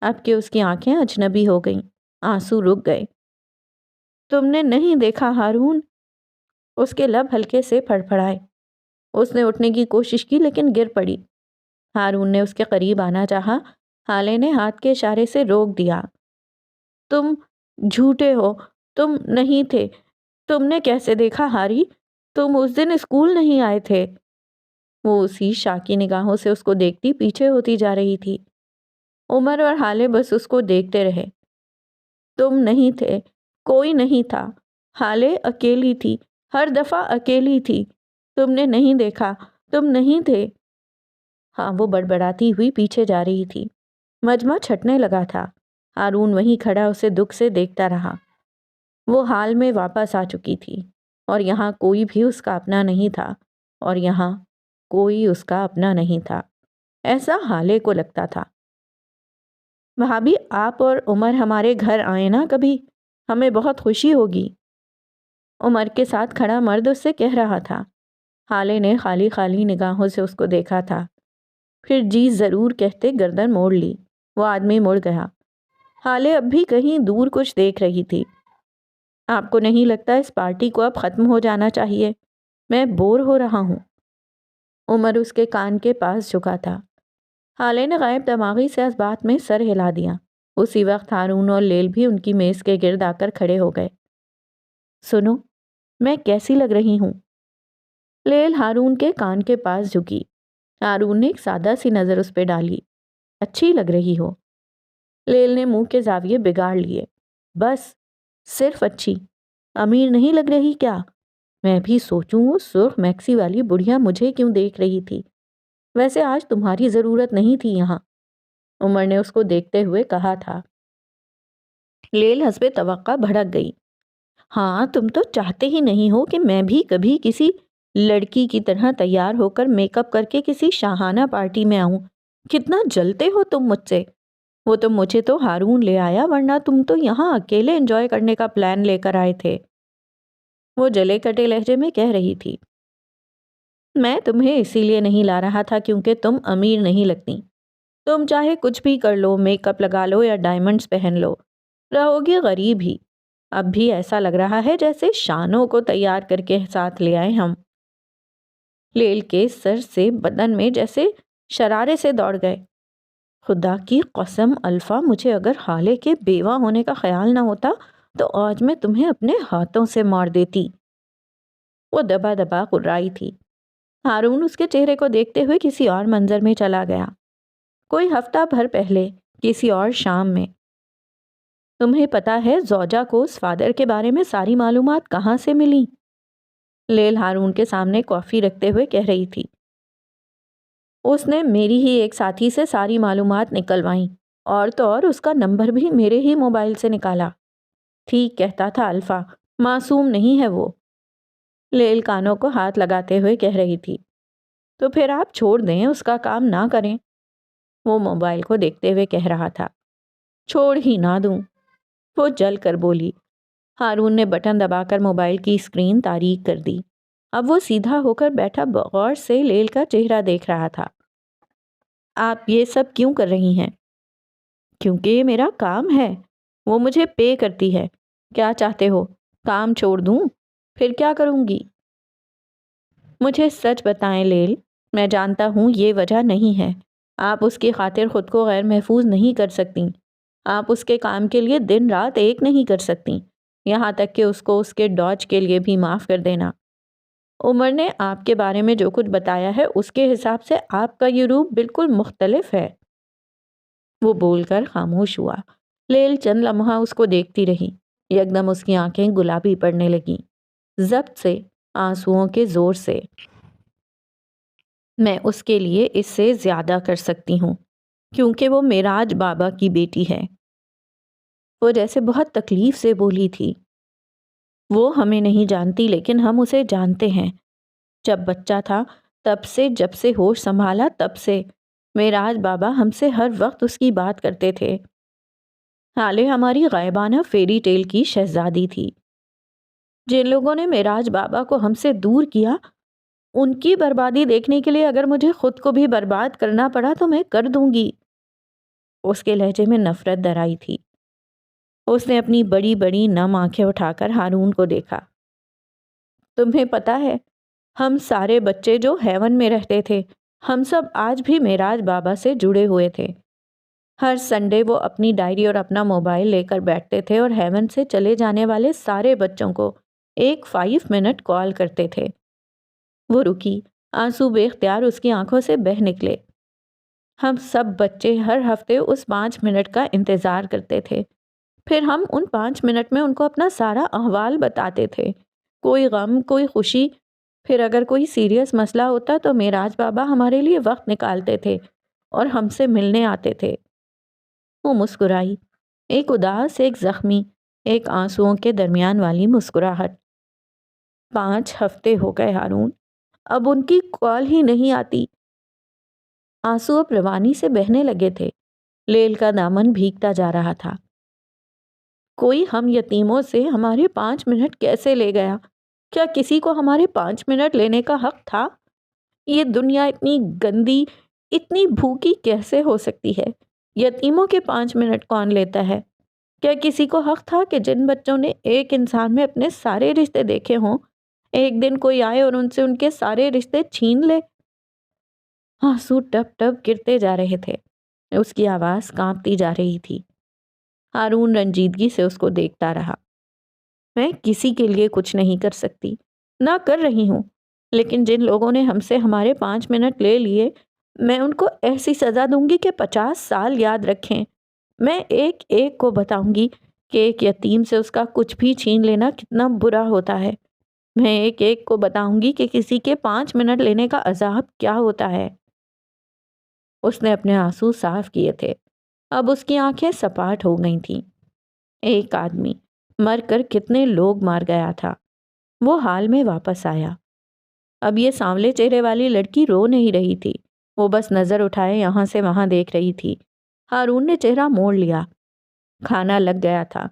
اب کہ اس کی آنکھیں اجنبی ہو گئیں، آنسو رک گئے۔ تم نے نہیں دیکھا ہارون؟ اس کے لب ہلکے سے پھڑپھڑائے۔ اس نے اٹھنے کی کوشش کی لیکن گر پڑی۔ ہارون نے اس کے قریب آنا چاہا، حالے نے ہاتھ کے اشارے سے روک دیا۔ تم جھوٹے ہو، تم نہیں تھے۔ تم نے کیسے دیکھا ہاری؟ تم اس دن اسکول نہیں آئے تھے۔ وہ اسی شاکی نگاہوں سے اس کو دیکھتی پیچھے ہوتی جا رہی تھی۔ عمر اور حالے بس اس کو دیکھتے رہے۔ تم نہیں تھے، کوئی نہیں تھا۔ حالے اکیلی تھی، ہر دفعہ اکیلی تھی۔ تم نے نہیں دیکھا، تم نہیں تھے۔ ہاں، وہ بڑبڑاتی ہوئی پیچھے جا رہی تھی۔ مجمع چھٹنے لگا تھا۔ ہارون وہیں کھڑا اسے دکھ سے دیکھتا رہا۔ وہ حال میں واپس آ چکی تھی اور یہاں کوئی بھی اس کا اپنا نہیں تھا، اور یہاں کوئی اس کا اپنا نہیں تھا، ایسا حالے کو لگتا تھا۔ بھابھی، آپ اور عمر ہمارے گھر آئے نا کبھی، ہمیں بہت خوشی ہوگی۔ عمر کے ساتھ کھڑا مرد اس سے کہہ رہا تھا۔ حالے نے خالی خالی نگاہوں سے اس کو دیکھا تھا، پھر جی ضرور کہتے گردن موڑ لی۔ وہ آدمی مڑ گیا۔ حالے اب بھی کہیں دور کچھ دیکھ رہی تھی۔ آپ کو نہیں لگتا اس پارٹی کو اب ختم ہو جانا چاہیے؟ میں بور ہو رہا ہوں۔ عمر اس کے کان کے پاس جھکا تھا۔ حالے نے غائب دماغی سے اس بات میں سر ہلا دیا۔ اسی وقت ہارون اور لیل بھی ان کی میز کے گرد آ کر کھڑے ہو گئے۔ سنو، میں کیسی لگ رہی ہوں؟ لیل ہارون کے کان کے پاس جھکی۔ ہارون نے ایک سادہ سی نظر اس پہ ڈالی۔ اچھی لگ رہی ہو۔ لیل نے منہ کے زاویے بگاڑ لیے۔ بس صرف اچھی، امیر نہیں لگ رہی کیا؟ میں بھی سوچوں وہ سرخ میکسی والی بڑھیا مجھے کیوں دیکھ رہی تھی؟ ویسے آج تمہاری ضرورت نہیں تھی یہاں، عمر نے اس کو دیکھتے ہوئے کہا تھا۔ لیل حسب توقع بھڑک گئی۔ ہاں، تم تو چاہتے ہی نہیں ہو کہ میں بھی کبھی کسی لڑکی کی طرح تیار ہو کر میک اپ کر کے کسی شاہانہ پارٹی میں آؤں۔ کتنا جلتے ہو تم مجھ سے۔ وہ تو مجھے تو ہارون لے آیا، ورنہ تم تو یہاں اکیلے انجوائے کرنے کا پلان لے کر آئے تھے۔ وہ جلے کٹے لہجے میں کہہ رہی تھی۔ میں تمہیں اسی لیے نہیں لا رہا تھا کیونکہ تم امیر نہیں لگتی۔ تم چاہے کچھ بھی کر لو، میک اپ لگا لو یا ڈائمنڈز پہن لو، رہو گی غریب ہی۔ اب بھی ایسا لگ رہا ہے جیسے شانوں کو تیار کر کے ساتھ لے آئے ہم۔ لیل کے سر سے بدن میں جیسے شرارے سے دوڑ گئے۔ خدا کی قسم الفا، مجھے اگر حالے کے بیوہ ہونے کا خیال نہ ہوتا تو آج میں تمہیں اپنے ہاتھوں سے مار دیتی۔ وہ دبا دبا قرائی تھی۔ ہارون اس کے چہرے کو دیکھتے ہوئے کسی اور منظر میں چلا گیا۔ کوئی ہفتہ بھر پہلے، کسی اور شام میں۔ تمہیں پتا ہے زوجہ کو اس فادر کے بارے میں ساری معلومات کہاں سے ملی؟ لیل ہارون کے سامنے کافی رکھتے ہوئے کہہ رہی تھی۔ اس نے میری ہی ایک ساتھی سے ساری معلومات نکلوائیں، اور تو اور اس کا نمبر بھی میرے ہی موبائل سے نکالا۔ ٹھیک کہتا تھا الفا، معصوم نہیں ہے وہ۔ لیل کانوں کو ہاتھ لگاتے ہوئے کہہ رہی تھی۔ تو پھر آپ چھوڑ دیں، اس کا کام نہ کریں۔ وہ موبائل کو دیکھتے ہوئے کہہ رہا تھا۔ چھوڑ ہی نہ دوں، وہ جل کر بولی۔ ہارون نے بٹن دبا کر موبائل کی اسکرین تاریک کر دی۔ اب وہ سیدھا ہو کر بیٹھا بغور سے لیل کا چہرہ دیکھ رہا تھا۔ آپ یہ سب کیوں کر رہی ہیں؟ کیونکہ یہ میرا کام ہے، وہ مجھے پے کرتی ہے۔ کیا چاہتے ہو، کام چھوڑ دوں؟ پھر کیا کروں گی؟ مجھے سچ بتائیں لیل، میں جانتا ہوں یہ وجہ نہیں ہے۔ آپ اس کی خاطر خود کو غیر محفوظ نہیں کر سکتی۔ آپ اس کے کام کے لیے دن رات ایک نہیں کر سکتی، یہاں تک کہ اس کو اس کے ڈاج کے لیے بھی معاف کر دینا۔ عمر نے آپ کے بارے میں جو کچھ بتایا ہے اس کے حساب سے آپ کا یہ روپ بالکل مختلف ہے۔ وہ بول کر خاموش ہوا۔ لیل چند لمحہ اس کو دیکھتی رہی۔ یکدم اس کی آنکھیں گلابی پڑنے لگیں، ضبط سے، آنسوؤں کے زور سے۔ میں اس کے لیے اس سے زیادہ کر سکتی ہوں کیونکہ وہ معراج بابا کی بیٹی ہے۔ وہ جیسے بہت تکلیف سے بولی تھی۔ وہ ہمیں نہیں جانتی لیکن ہم اسے جانتے ہیں۔ جب بچہ تھا تب سے، جب سے ہوش سنبھالا تب سے معراج بابا ہم سے ہر وقت اس کی بات کرتے تھے۔ حالے ہماری غائبانہ فیری ٹیل کی شہزادی تھی۔ جن لوگوں نے معراج بابا کو ہم سے دور کیا، ان کی بربادی دیکھنے کے لیے اگر مجھے خود کو بھی برباد کرنا پڑا تو میں کر دوں گی۔ اس کے لہجے میں نفرت درائی تھی۔ اس نے اپنی بڑی بڑی نم آنکھیں اٹھا کر ہارون کو دیکھا۔ تمہیں پتا ہے، ہم سارے بچے جو ہیون میں رہتے تھے، ہم سب آج بھی معراج بابا سے جڑے ہوئے تھے۔ ہر سنڈے وہ اپنی ڈائری اور اپنا موبائل لے کر بیٹھتے تھے اور ہیون سے چلے جانے والے سارے بچوں کو ایک 5 منٹ کال کرتے تھے۔ وہ رکی، آنسو بے اختیار اس کی آنکھوں سے بہہ نکلے۔ ہم سب بچے ہر ہفتے اس 5 منٹ کا انتظار کرتے تھے، پھر ہم ان 5 منٹ میں ان کو اپنا سارا احوال بتاتے تھے، کوئی غم، کوئی خوشی۔ پھر اگر کوئی سیریس مسئلہ ہوتا تو معراج بابا ہمارے لیے وقت نکالتے تھے اور ہم سے ملنے آتے تھے۔ وہ مسکرائی، ایک اداس، ایک زخمی، ایک آنسوؤں کے درمیان والی مسکراہٹ۔ 5 ہفتے ہو گئے ہارون، اب ان کی کال ہی نہیں آتی۔ آنسو اب روانی سے بہنے لگے تھے۔ لیل کا دامن بھیگتا جا رہا تھا۔ کوئی ہم یتیموں سے ہمارے 5 منٹ کیسے لے گیا؟ کیا کسی کو ہمارے 5 منٹ لینے کا حق تھا؟ یہ دنیا اتنی گندی، اتنی بھوکی کیسے ہو سکتی ہے؟ یتیموں کے 5 منٹ کون لیتا ہے؟ کیا کسی کو حق تھا کہ جن بچوں نے ایک انسان میں اپنے سارے رشتے دیکھے ہوں، ایک دن کوئی آئے اور ان سے ان کے سارے رشتے چھین لے؟ آنسو ٹپ ٹپ گرتے جا رہے تھے، اس کی آواز کانپتی جا رہی تھی۔ ہارون رنجیدگی سے اس کو دیکھتا رہا۔ میں کسی کے لیے کچھ نہیں کر سکتی، نہ کر رہی ہوں، لیکن جن لوگوں نے ہم سے ہمارے 5 منٹ لے لیے، میں ان کو ایسی سزا دوں گی کہ 50 سال یاد رکھیں۔ میں ایک ایک کو بتاؤں گی کہ ایک یتیم سے اس کا کچھ بھی چھین لینا کتنا برا ہوتا ہے۔ میں ایک ایک کو بتاؤں گی کہ کسی کے 5 منٹ لینے کا عذاب کیا ہوتا ہے۔ اس نے اپنے آنسو صاف کیے تھے، اب اس کی آنکھیں سپاٹ ہو گئی تھیں۔ ایک آدمی مر کر کتنے لوگ مار گیا تھا، وہ حال میں واپس آیا۔ اب یہ سانولے چہرے والی لڑکی رو نہیں رہی تھی، وہ بس نظر اٹھائے یہاں سے وہاں دیکھ رہی تھی۔ ہارون نے چہرہ موڑ لیا۔ کھانا لگ گیا تھا۔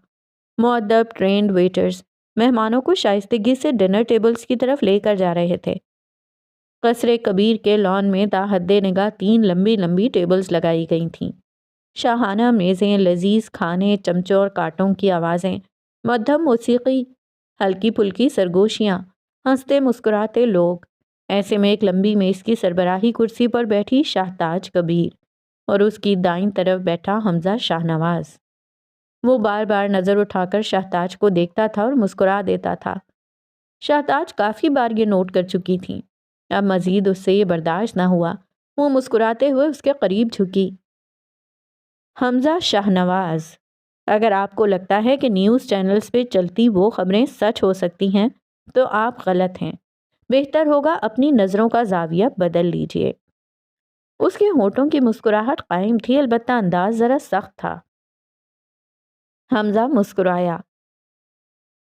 مؤدب ٹرینڈ ویٹرز مہمانوں کو شائستگی سے ڈنر ٹیبلز کی طرف لے کر جا رہے تھے۔ قصر کبیر کے لان میں تا حد نگاہ 3 لمبی لمبی ٹیبلز لگائی گئی تھیں۔ شاہانہ میزیں، لذیذ کھانے، چمچوں اور کانٹوں کی آوازیں، مدھم موسیقی، ہلکی پھلکی سرگوشیاں، ہنستے مسکراتے لوگ۔ ایسے میں ایک لمبی میز کی سربراہی کرسی پر بیٹھی شاہتاج کبیر اور اس کی دائیں طرف بیٹھا حمزہ شاہ نواز۔ وہ بار بار نظر اٹھا کر شاہتاج کو دیکھتا تھا اور مسکرا دیتا تھا۔ شاہتاج کافی بار یہ نوٹ کر چکی تھیں، اب مزید اس سے یہ برداشت نہ ہوا۔ وہ مسکراتے ہوئے اس کے قریب جھکی۔ حمزہ شاہ نواز، اگر آپ کو لگتا ہے کہ نیوز چینلز پہ چلتی وہ خبریں سچ ہو سکتی ہیں تو آپ غلط ہیں۔ بہتر ہوگا اپنی نظروں کا زاویہ بدل لیجئے۔ اس کے ہونٹوں کی مسکراہٹ قائم تھی، البتہ انداز ذرا سخت تھا۔ حمزہ مسکرایا۔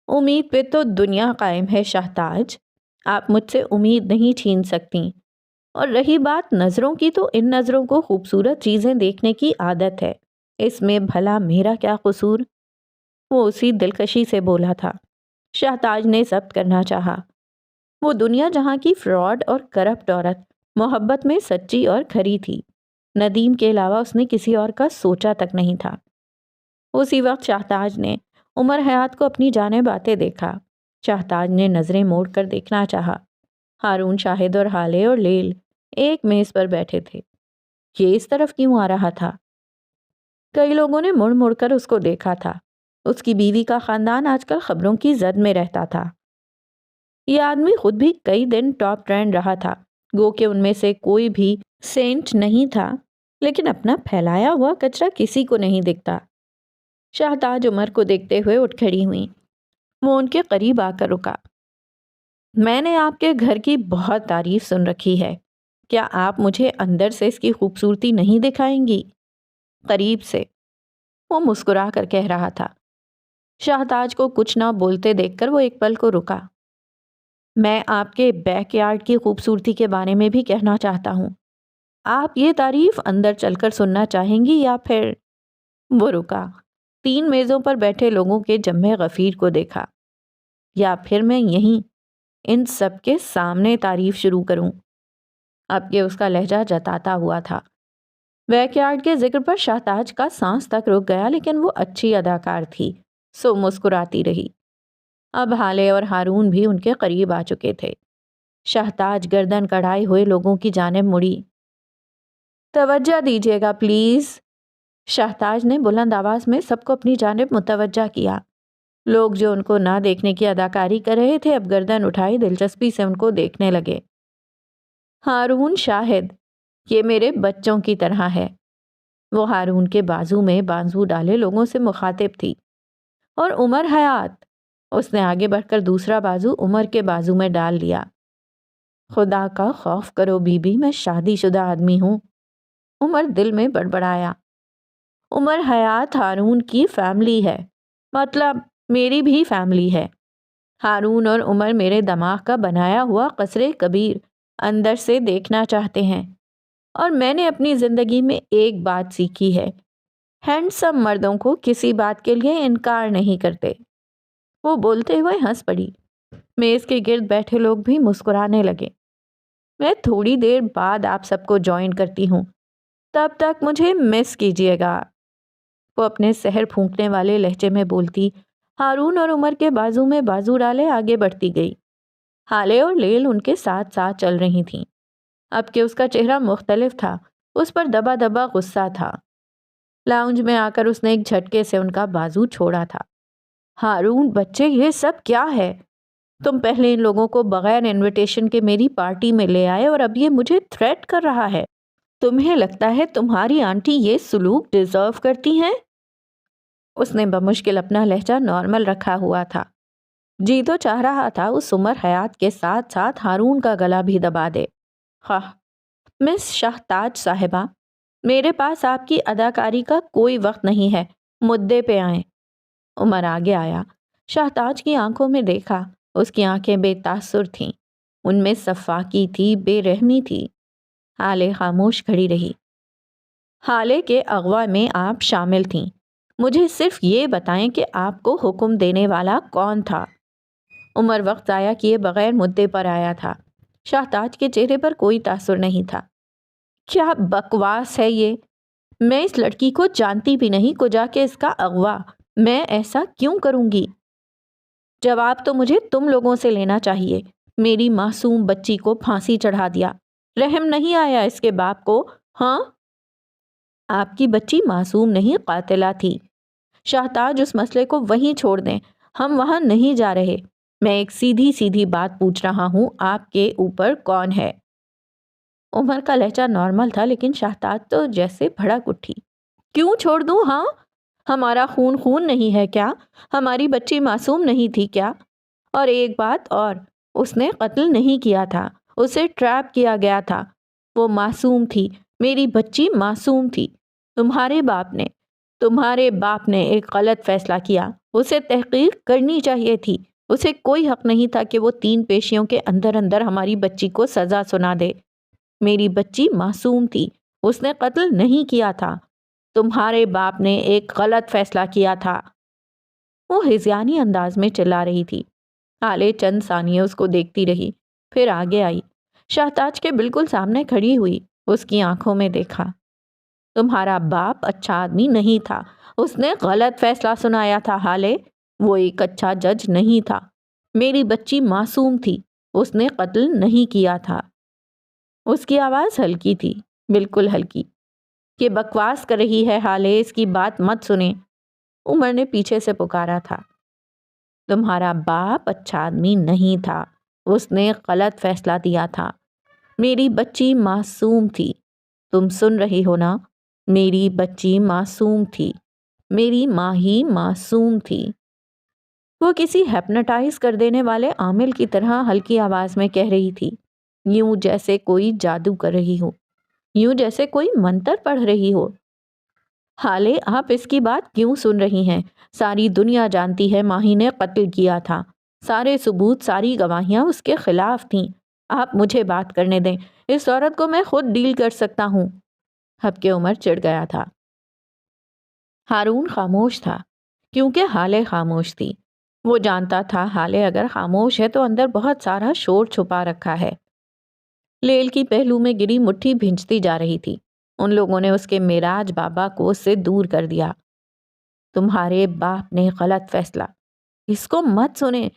امید پہ تو دنیا قائم ہے شاہتاج، آپ مجھ سے امید نہیں چھین سکتی۔ اور رہی بات نظروں کی، تو ان نظروں کو خوبصورت چیزیں دیکھنے کی عادت ہے، اس میں بھلا میرا کیا قصور؟ وہ اسی دلکشی سے بولا تھا۔ شاہتاج نے ضبط کرنا چاہا۔ وہ دنیا جہاں کی فراڈ اور کرپٹ عورت محبت میں سچی اور کھری تھی، ندیم کے علاوہ اس نے کسی اور کا سوچا تک نہیں تھا۔ اسی وقت شاہتاج نے عمر حیات کو اپنی جانب آتے دیکھا۔ شاہتاج نے نظریں موڑ کر دیکھنا چاہا۔ ہارون، شاہد اور حالے اور لیل ایک میز پر بیٹھے تھے۔ یہ اس طرف کیوں آ رہا تھا؟ کئی لوگوں نے مڑ مڑ کر اس کو دیکھا تھا۔ اس کی بیوی کا خاندان آج کل خبروں کی زد میں رہتا تھا۔ یہ آدمی خود بھی کئی دن ٹاپ ٹرینڈ رہا تھا، گو کہ ان میں سے کوئی بھی سینٹ نہیں تھا، لیکن اپنا پھیلایا ہوا کچرا کسی کو نہیں دکھتا۔ شاہتاج عمر کو دیکھتے ہوئے اٹھ کھڑی ہوئیں۔ وہ ان کے قریب آ کر رکا۔ میں نے آپ کے گھر کی بہت تعریف سن رکھی ہے، کیا آپ مجھے اندر سے اس کی خوبصورتی نہیں دکھائیں گی؟ قریب سے، وہ مسکرا کر کہہ رہا تھا۔ شاہتاج کو کچھ نہ بولتے دیکھ کر وہ ایک پل کو رکا۔ میں آپ کے بیک یارڈ کی خوبصورتی کے بارے میں بھی کہنا چاہتا ہوں۔ آپ یہ تعریف اندر چل کر سننا چاہیں گی یا پھر؟ وہ رکا، 3 میزوں پر بیٹھے لوگوں کے جمع غفیر کو دیکھا۔ یا پھر میں یہیں ان سب کے سامنے تعریف شروع کروں؟ اب کہ اس کا لہجہ جتاتا ہوا تھا۔ بیک یارڈ کے ذکر پر شہتاج کا سانس تک رک گیا، لیکن وہ اچھی اداکار تھی سو مسکراتی رہی۔ اب ہالے اور ہارون بھی ان کے قریب آ چکے تھے۔ شہتاج گردن کڑھائے ہوئے لوگوں کی جانب مڑی۔ توجہ دیجیے گا پلیز، شہتاج نے بلند آواز میں سب کو اپنی جانب متوجہ کیا۔ لوگ جو ان کو نہ دیکھنے کی اداکاری کر رہے تھے اب گردن اٹھائی دلچسپی سے ان کو دیکھنے لگے۔ ہارون شاہد، یہ میرے بچوں کی طرح ہے۔ وہ ہارون کے بازو میں بازو ڈالے لوگوں سے مخاطب تھی۔ اور عمر حیات، اس نے آگے بڑھ کر دوسرا بازو عمر کے بازو میں ڈال لیا۔ خدا کا خوف کرو بی بی، میں شادی شدہ آدمی ہوں، عمر دل میں بڑبڑایا۔ عمر حیات ہارون کی فیملی ہے، مطلب میری بھی فیملی ہے۔ ہارون اور عمر میرے دماغ کا بنایا ہوا قصر کبیر اندر سے دیکھنا چاہتے ہیں، اور میں نے اپنی زندگی میں ایک بات سیکھی ہے، ہینڈسم مردوں کو کسی بات کے لیے انکار نہیں کرتے۔ وہ بولتے ہوئے ہنس پڑی۔ میز کے گرد بیٹھے لوگ بھی مسکرانے لگے۔ میں تھوڑی دیر بعد آپ سب کو جوائن کرتی ہوں، تب تک مجھے مس کیجیے گا، وہ اپنے سحر پھونکنے والے لہجے میں بولتی ہارون اور عمر کے بازو میں بازو ڈالے آگے بڑھتی گئی۔ ہالے اور لیل ان کے ساتھ ساتھ چل رہی تھیں۔ اب کہ اس کا چہرہ مختلف تھا، اس پر دبا دبا غصہ تھا۔ لاؤنج میں آ کر اس نے ایک جھٹکے سے ان کا بازو چھوڑا تھا۔ ہارون بچے، یہ سب کیا ہے؟ تم پہلے ان لوگوں کو بغیر انویٹیشن کے میری پارٹی میں لے آئے اور اب یہ مجھے تھریٹ کر رہا ہے۔ تمہیں لگتا ہے تمہاری آنٹی یہ سلوک ڈیزرو کرتی ہیں؟ اس نے بمشکل اپنا لہجہ نارمل رکھا ہوا تھا۔ جی تو چاہ رہا تھا اس عمر حیات کے ساتھ ساتھ ہارون کا گلا بھی دبا دے۔ ہاں مس شہتاج صاحبہ، میرے پاس آپ کی اداکاری کا کوئی وقت نہیں ہے، مدعے پہ آئیں۔ عمر آگے آیا، شہتاج کی آنکھوں میں دیکھا۔ اس کی آنکھیں بے تاثر تھیں، ان میں صفاقی تھی، بے رحمی تھی۔ ہالے خاموش کھڑی رہی۔ ہالے کے اغوا میں آپ شامل تھیں، مجھے صرف یہ بتائیں کہ آپ کو حکم دینے والا کون تھا؟ عمر وقت ضائع کیے بغیر مدعے پر آیا تھا۔ شہتاج کے چہرے پر کوئی تاثر نہیں تھا۔ کیا بکواس ہے یہ؟ میں اس لڑکی کو جانتی بھی نہیں، کجا کہ اس کا اغوا، میں ایسا کیوں کروں گی؟ جواب تو مجھے تم لوگوں سے لینا چاہیے۔ میری معصوم بچی کو پھانسی چڑھا دیا، رحم نہیں آیا اس کے باپ کو؟ ہاں، آپ کی بچی معصوم نہیں، قاتلہ تھی۔ شہتاج، اس مسئلے کو وہیں چھوڑ دیں، ہم وہاں نہیں جا رہے۔ میں ایک سیدھی سیدھی بات پوچھ رہا ہوں، آپ کے اوپر کون ہے؟ عمر کا لہجہ نارمل تھا، لیکن شہتاج تو جیسے بھڑک اٹھی۔ کیوں چھوڑ دوں؟ ہاں، ہمارا خون خون نہیں ہے کیا؟ ہماری بچی معصوم نہیں تھی کیا؟ اور ایک بات اور، اس نے قتل نہیں کیا تھا، اسے ٹریپ کیا گیا تھا۔ وہ معصوم تھی، میری بچی معصوم تھی۔ تمہارے باپ نے ایک غلط فیصلہ کیا، اسے تحقیق کرنی چاہیے تھی۔ اسے کوئی حق نہیں تھا کہ وہ 3 پیشیوں کے اندر اندر ہماری بچی کو سزا سنا دے۔ میری بچی معصوم تھی، اس نے قتل نہیں کیا تھا۔ تمہارے باپ نے ایک غلط فیصلہ کیا تھا۔ وہ ہذیانی انداز میں چلا رہی تھی۔ ہالے چند ثانیے اس کو دیکھتی رہی، پھر آگے آئی، شہتاج کے بالکل سامنے کھڑی ہوئی، اس کی آنکھوں میں دیکھا۔ تمہارا باپ اچھا آدمی نہیں تھا، اس نے غلط فیصلہ سنایا تھا ہالے، وہ ایک اچھا جج نہیں تھا۔ میری بچی معصوم تھی، اس نے قتل نہیں کیا تھا۔ اس کی آواز ہلکی تھی، بالکل ہلکی۔ یہ بکواس کر رہی ہے ہالے، اس کی بات مت سنیں، عمر نے پیچھے سے پکارا تھا۔ تمہارا باپ اچھا آدمی نہیں تھا، اس نے غلط فیصلہ دیا تھا۔ میری بچی معصوم تھی، تم سن رہی ہو نا؟ میری بچی معصوم تھی، میری ماں ہی معصوم تھی۔ وہ کسی ہیپنوٹائز کر دینے والے عامل کی طرح ہلکی آواز میں کہہ رہی تھی، یوں جیسے کوئی جادو کر رہی ہو، یوں جیسے کوئی منتر پڑھ رہی ہو۔ حالے، آپ اس کی بات کیوں سن رہی ہیں؟ ساری دنیا جانتی ہے ماہی نے قتل کیا تھا، سارے ثبوت، ساری گواہیاں اس کے خلاف تھیں۔ آپ مجھے بات کرنے دیں، اس عورت کو میں خود ڈیل کر سکتا ہوں۔ اب کہ عمر چڑھ گیا تھا۔ ہارون خاموش تھا، کیونکہ حالے خاموش تھی۔ وہ جانتا تھا حالے اگر خاموش ہے تو اندر بہت سارا شور چھپا رکھا ہے۔ لیل کی پہلو میں گری مٹھی بھنجتی جا رہی تھی۔ ان لوگوں نے اس کے معراج بابا کو اس سے دور کر دیا۔ تمہارے باپ نے غلط فیصلہ، اس کو مت سنیں،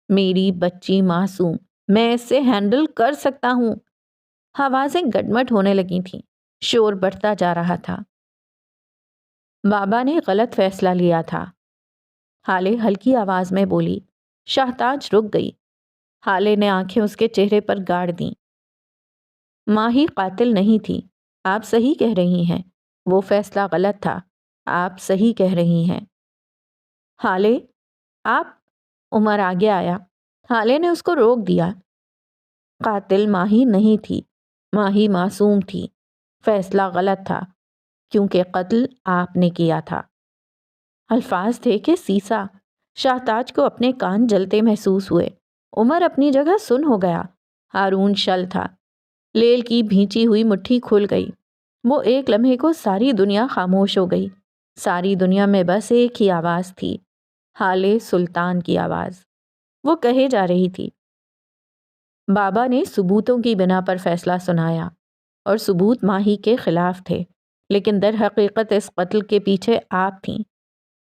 میری بچی معصوم، میں اس سے ہینڈل کر سکتا ہوں۔ آوازیں گڈمٹ ہونے لگی تھیں، شور بڑھتا جا رہا تھا۔ بابا نے غلط فیصلہ لیا تھا، ہالے ہلکی آواز میں بولی۔ شاہتاج رک گئی۔ ہالے نے آنکھیں اس کے چہرے پر گاڑ دیں۔ ماہی قاتل نہیں تھی، آپ صحیح کہہ رہی ہیں، وہ فیصلہ غلط تھا، آپ صحیح کہہ رہی ہیں۔ ہالے، آپ، عمر آگے آیا۔ ہالے نے اس کو روک دیا۔ قاتل ماہی نہیں تھی، ماہی معصوم تھی، فیصلہ غلط تھا کیونکہ قتل آپ نے کیا تھا۔ الفاظ تھے کہ سیسا۔ شاہتاج کو اپنے کان جلتے محسوس ہوئے۔ عمر اپنی جگہ سن ہو گیا۔ ہارون شل تھا۔ لیل کی بھینچی ہوئی مٹھی کھل گئی۔ وہ ایک لمحے کو ساری دنیا خاموش ہو گئی۔ ساری دنیا میں بس ایک ہی آواز تھی، حالے سلطان کی آواز۔ وہ کہے جا رہی تھی، بابا نے ثبوتوں کی بنا پر فیصلہ سنایا اور ثبوت ماہی کے خلاف تھے، لیکن در حقیقت اس قتل کے پیچھے آپ تھیں۔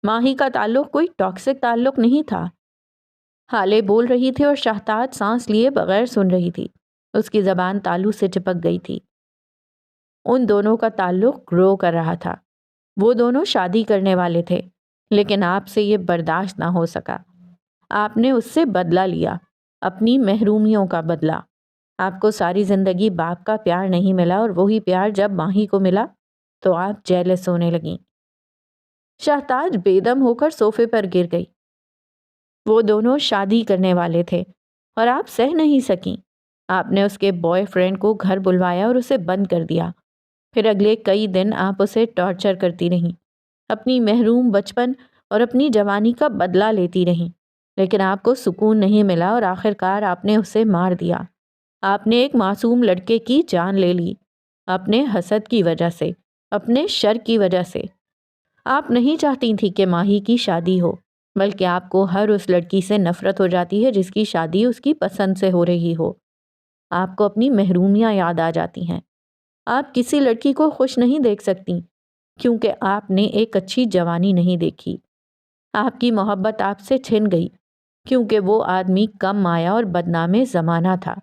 ماہی کا تعلق کوئی ٹاکسک تعلق نہیں تھا۔ حالے بول رہی تھی اور شاہتاج سانس لیے بغیر سن رہی تھی۔ اس کی زبان تالو سے چپک گئی تھی۔ ان دونوں کا تعلق گرو کر رہا تھا۔ وہ دونوں شادی کرنے والے تھے، لیکن آپ سے یہ برداشت نہ ہو سکا۔ آپ نے اس سے بدلہ لیا، اپنی محرومیوں کا بدلہ۔ آپ کو ساری زندگی باپ کا پیار نہیں ملا، اور وہی پیار جب ماہی کو ملا تو آپ جیلس ہونے لگیں۔ شاہتاج بے دم ہو کر صوفے پر گر گئی۔ وہ دونوں شادی کرنے والے تھے اور آپ سہ نہیں سکیں۔ آپ نے اس کے بوائے فرینڈ کو گھر بلوایا اور اسے بند کر دیا۔ پھر اگلے کئی دن آپ اسے ٹارچر کرتی رہیں، اپنی محروم بچپن اور اپنی جوانی کا بدلہ لیتی رہیں، لیکن آپ کو سکون نہیں ملا اور آخر کار آپ نے اسے مار دیا۔ آپ نے ایک معصوم لڑکے کی جان لے لی، اپنے حسد کی وجہ سے، اپنے شر کی وجہ سے۔ آپ نہیں چاہتی تھی کہ ماہی کی شادی ہو، بلکہ آپ کو ہر اس لڑکی سے نفرت ہو جاتی ہے جس کی شادی اس کی پسند سے ہو رہی ہو۔ آپ کو اپنی محرومیاں یاد آ جاتی ہیں۔ آپ کسی لڑکی کو خوش نہیں دیکھ سکتی کیونکہ آپ نے ایک اچھی جوانی نہیں دیکھی۔ آپ کی محبت آپ سے چھن گئی کیونکہ وہ آدمی کم آیا اور بدنام زمانہ تھا۔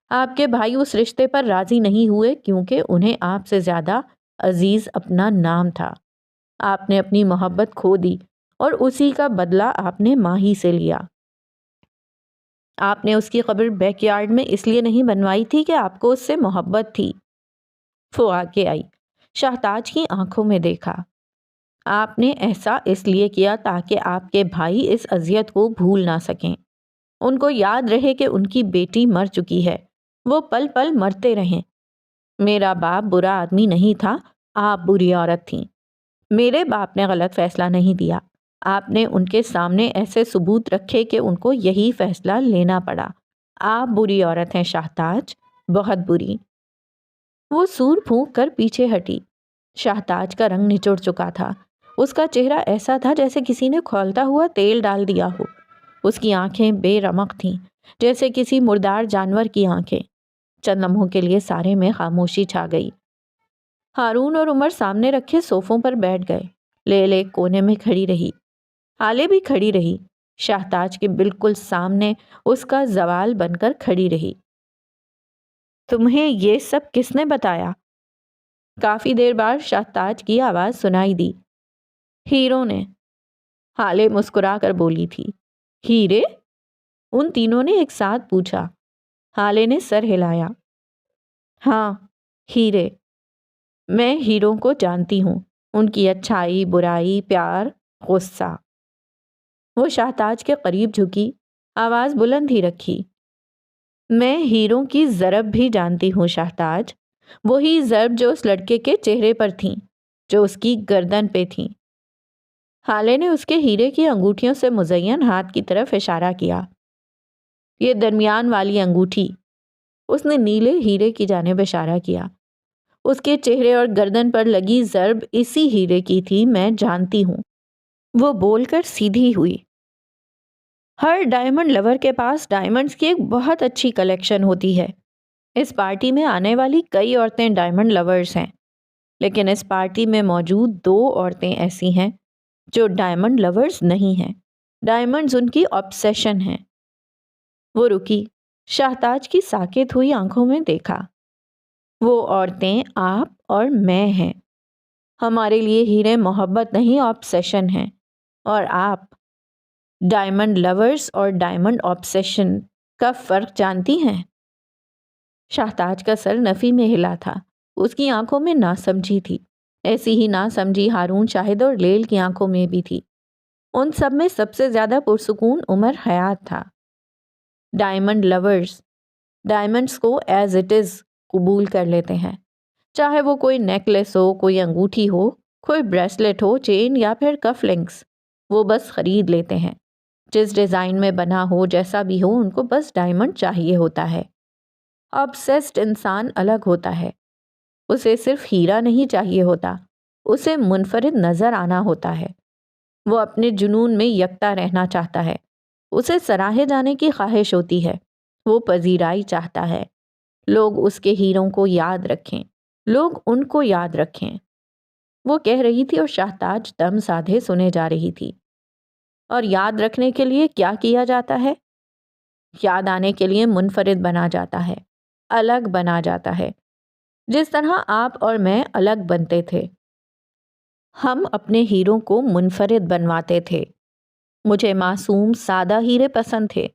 آپ کے بھائی اس رشتے پر راضی نہیں ہوئے کیونکہ انہیں آپ سے زیادہ عزیز اپنا نام تھا۔ آپ نے اپنی محبت کھو دی اور اسی کا بدلہ آپ نے ماہی سے لیا۔ آپ نے اس کی قبر بیک یارڈ میں اس لیے نہیں بنوائی تھی کہ آپ کو اس سے محبت تھی۔ وہ آگے آئی، شاہتاج کی آنکھوں میں دیکھا۔ آپ نے ایسا اس لیے کیا تاکہ آپ کے بھائی اس اذیت کو بھول نہ سکیں، ان کو یاد رہے کہ ان کی بیٹی مر چکی ہے، وہ پل پل مرتے رہیں۔ میرا باپ برا آدمی نہیں تھا، آپ بری عورت تھیں۔ میرے باپ نے غلط فیصلہ نہیں دیا، آپ نے ان کے سامنے ایسے ثبوت رکھے کہ ان کو یہی فیصلہ لینا پڑا۔ آپ بری عورت ہیں شاہتاج، بہت بری۔ وہ سور پھونک کر پیچھے ہٹی۔ شاہتاج کا رنگ نچوڑ چکا تھا۔ اس کا چہرہ ایسا تھا جیسے کسی نے کھولتا ہوا تیل ڈال دیا ہو۔ اس کی آنکھیں بے رمق تھیں، جیسے کسی مردار جانور کی آنکھیں۔ چند لمحوں کے لیے سارے میں خاموشی چھا گئی۔ ہارون اور عمر سامنے رکھے صوفوں پر بیٹھ گئے۔ لیل ایک کونے میں کھڑی رہی، ہالے بھی کھڑی رہی، شاہتاج کے بالکل سامنے اس کا زوال بن کر کھڑی رہی۔ تمہیں یہ سب کس نے بتایا؟ کافی دیر بعد شاہتاج کی آواز سنائی دی، ہیروں نے۔ ہالے مسکرا کر بولی تھی، ہیرے؟ ان تینوں نے ایک ساتھ پوچھا۔ ہالے نے سر ہلایا، ہاں، ہیرے۔ میں ہیروں کو جانتی ہوں، ان کی اچھائی، برائی، پیار، غصہ۔ وہ شاہتاج کے قریب جھکی، آواز بلند ہی رکھی، میں ہیروں کی ضرب بھی جانتی ہوں شاہتاج، وہی ضرب جو اس لڑکے کے چہرے پر تھیں، جو اس کی گردن پہ تھیں۔ ہالے نے اس کے ہیرے کی انگوٹھیوں سے مزین ہاتھ کی طرف اشارہ کیا۔ یہ درمیان والی انگوٹھی، اس نے نیلے ہیرے کی جانب اشارہ کیا۔ اس کے چہرے اور گردن پر لگی ضرب اسی ہیرے کی تھی، میں جانتی ہوں۔ وہ بول کر سیدھی ہوئی۔ ہر ڈائمنڈ لور کے پاس ڈائمنڈز کی ایک بہت اچھی کلیکشن ہوتی ہے۔ اس پارٹی میں آنے والی کئی عورتیں ڈائمنڈ لورز ہیں۔ لیکن اس پارٹی میں موجود 2 عورتیں ایسی ہیں جو ڈائمنڈ لورز نہیں ہیں، ڈائمنڈز ان کی آبسیشن ہیں۔ وہ رکی، شاہتاج کی ساکت ہوئی آنکھوں میں دیکھا۔ وہ عورتیں آپ اور میں ہیں۔ ہمارے لیے ہیرے محبت نہیں، آبسیشن ہیں، اور آپ ڈائمنڈ لورز اور ڈائمنڈ آبسیشن کا فرق جانتی ہیں؟ شاہتاج کا سر نفی میں ہلا تھا، اس کی آنکھوں میں ناسمجھی تھی۔ ایسی ہی ناسمجھی ہارون شاہد اور لیل کی آنکھوں میں بھی تھی۔ ان سب میں سب سے زیادہ پرسکون عمر حیات تھا۔ ڈائمنڈ لورز ڈائمنڈز کو ایز اٹ از قبول کر لیتے ہیں، چاہے وہ کوئی نیکلیس ہو، کوئی انگوٹھی ہو، کوئی بریسلٹ ہو، چین یا پھر کف لنکس، وہ بس خرید لیتے ہیں۔ جس ڈیزائن میں بنا ہو، جیسا بھی ہو، ان کو بس ڈائمنڈ چاہیے ہوتا ہے۔ آبسیسڈ انسان الگ ہوتا ہے، اسے صرف ہیرا نہیں چاہیے ہوتا، اسے منفرد نظر آنا ہوتا ہے۔ وہ اپنے جنون میں یکتا رہنا چاہتا ہے، اسے سراہے جانے کی خواہش ہوتی ہے، وہ پذیرائی چاہتا ہے، لوگ اس کے ہیروں کو یاد رکھیں، لوگ ان کو یاد رکھیں۔ وہ کہہ رہی تھی اور شاہتاج دم سادھے سنے جا رہی تھی۔ اور یاد رکھنے کے لیے کیا کیا جاتا ہے؟ یاد آنے کے لیے منفرد بنا جاتا ہے، الگ بنا جاتا ہے، جس طرح آپ اور میں الگ بنتے تھے۔ ہم اپنے ہیروں کو منفرد بنواتے تھے۔ مجھے معصوم سادہ ہیرے پسند تھے۔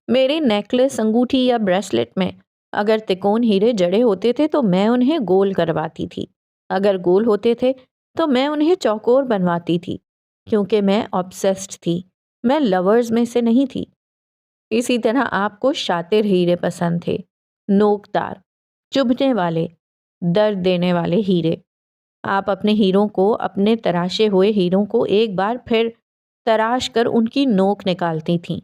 میرے نیکلس، انگوٹھی یا بریسلٹ میں اگر تکون ہیرے جڑے ہوتے تھے تو میں انہیں گول کرواتی تھی، اگر گول ہوتے تھے تو میں انہیں چوکور بنواتی تھی، کیونکہ میں آبسیسڈ تھی، میں لورز میں سے نہیں تھی۔ اسی طرح آپ کو شاطر ہیرے پسند تھے، نوکدار، چبھنے والے، درد دینے والے ہیرے۔ آپ اپنے ہیروں کو، اپنے تراشے ہوئے ہیروں کو ایک بار پھر تراش کر ان کی نوک نکالتی تھیں،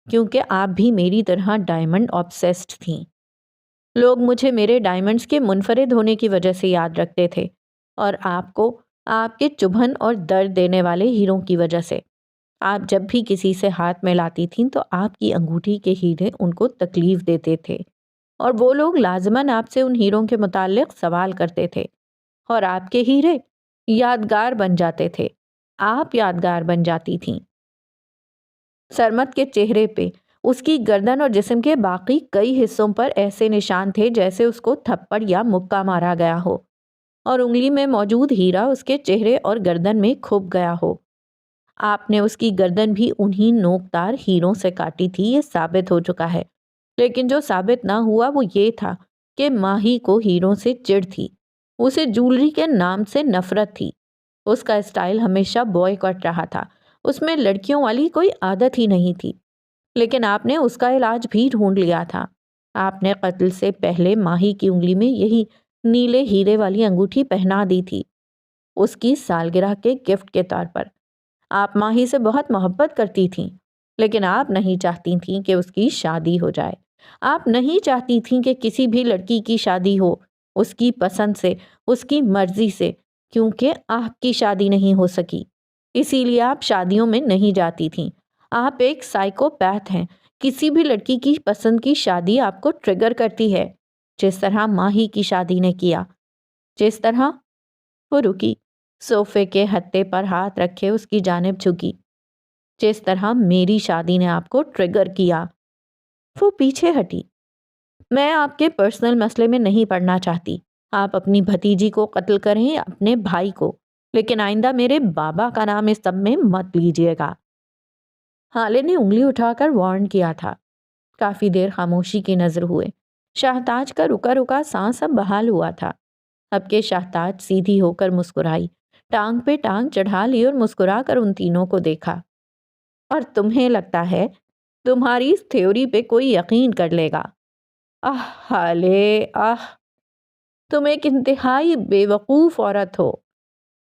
کیونکہ آپ بھی میری طرح ڈائمنڈ آبسیسڈ تھیں۔ لوگ مجھے میرے ڈائمنڈز کے منفرد ہونے کی وجہ سے یاد رکھتے تھے، اور آپ کو آپ کے چبھن اور درد دینے والے ہیروں کی وجہ سے۔ آپ جب بھی کسی سے ہاتھ ملاتی تھیں تو آپ کی انگوٹھی کے ہیرے ان کو تکلیف دیتے تھے، اور وہ لوگ لازماً آپ سے ان ہیروں کے متعلق سوال کرتے تھے، اور آپ کے ہیرے یادگار بن جاتے تھے، آپ یادگار بن جاتی تھیں۔ سرمد کے چہرے پہ، اس کی گردن اور جسم کے باقی کئی حصوں پر ایسے نشان تھے جیسے اس کو تھپڑ یا مکہ مارا گیا ہو، اور انگلی میں موجود ہیرا اس کے چہرے اور گردن میں کھپ گیا ہو۔ آپ نے اس کی گردن بھی انہی نوکدار ہیروں سے کاٹی تھی، یہ ثابت ہو چکا ہے۔ لیکن جو ثابت نہ ہوا وہ یہ تھا کہ ماہی کو ہیروں سے چڑ تھی، اسے جولری کے نام سے نفرت تھی۔ اس کا اسٹائل ہمیشہ بوائے کٹ رہا تھا، اس میں لڑکیوں والی کوئی عادت ہی نہیں تھی۔ لیکن آپ نے اس کا علاج بھی ڈھونڈ لیا تھا۔ آپ نے قتل سے پہلے ماہی کی انگلی میں یہی نیلے ہیرے والی انگوٹھی پہنا دی تھی، اس کی سالگرہ کے گفٹ کے طور پر۔ آپ ماہی سے بہت محبت کرتی تھیں، لیکن آپ نہیں چاہتی تھیں کہ اس کی شادی ہو جائے۔ آپ نہیں چاہتی تھیں کہ کسی بھی لڑکی کی شادی ہو، اس کی پسند سے، اس کی مرضی سے، کیونکہ آپ کی شادی نہیں ہو سکی، اسی لیے آپ شادیوں میں نہیں جاتی تھیں۔ آپ ایک سائیکوپیتھ ہیں، کسی بھی لڑکی کی پسند کی شادی آپ کو ٹریگر کرتی ہے، جس طرح ماہی کی شادی نے کیا، جس طرح۔ وہ رکی، صوفے کے ہتھے پر ہاتھ رکھے اس کی جانب جھکی۔ جس طرح میری شادی نے آپ کو ٹریگر کیا۔ وہ پیچھے ہٹی۔ میں آپ کے پرسنل مسئلے میں نہیں پڑنا چاہتی۔ آپ اپنی بھتیجی کو قتل کریں یا اپنے بھائی کو، لیکن آئندہ میرے بابا کا نام اس سب میں مت لیجیے گا۔ حالے نے انگلی اٹھا کر وارن کیا تھا۔ کافی دیر خاموشی کی نظر ہوئے۔ شاہتاج کا رکا رکا سانس اب بحال ہوا تھا۔ اب کے شاہتاج سیدھی ہو کر مسکرائی، ٹانگ پہ ٹانگ چڑھا لی اور مسکرا کر ان تینوں کو دیکھا۔ اور تمہیں لگتا ہے تمہاری اس تھیوری پہ کوئی یقین کر لے گا؟ حالے، تم ایک انتہائی بے وقوف عورت ہو۔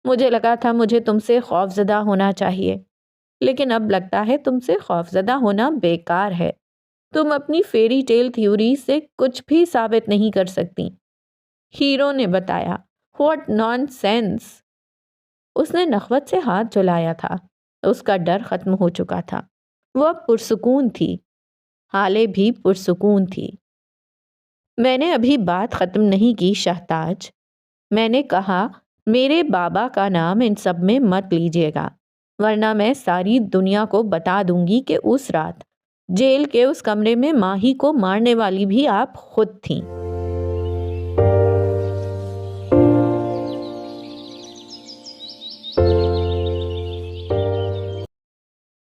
مجھے لگا تھا مجھے تم سے خوف زدہ ہونا چاہیے، لیکن اب لگتا ہے تم سے خوف زدہ ہونا بیکار ہے۔ تم اپنی فیری ٹیل تھیوری سے کچھ بھی ثابت نہیں کر سکتی۔ ہیرو نے بتایا۔ What naan sense! اس نے نخوت سے ہاتھ جھلایا تھا، اس کا ڈر ختم ہو چکا تھا۔ وہ اب پرسکون تھی، حالے بھی پرسکون تھی۔ میں نے ابھی بات ختم نہیں کی شاہتاج، میں نے کہا میرے بابا کا نام ان سب میں مت لیجیے گا، ورنہ میں ساری دنیا کو بتا دوں گی کہ اس رات جیل کے اس کمرے میں ماہی کو مارنے والی بھی آپ خود تھیں۔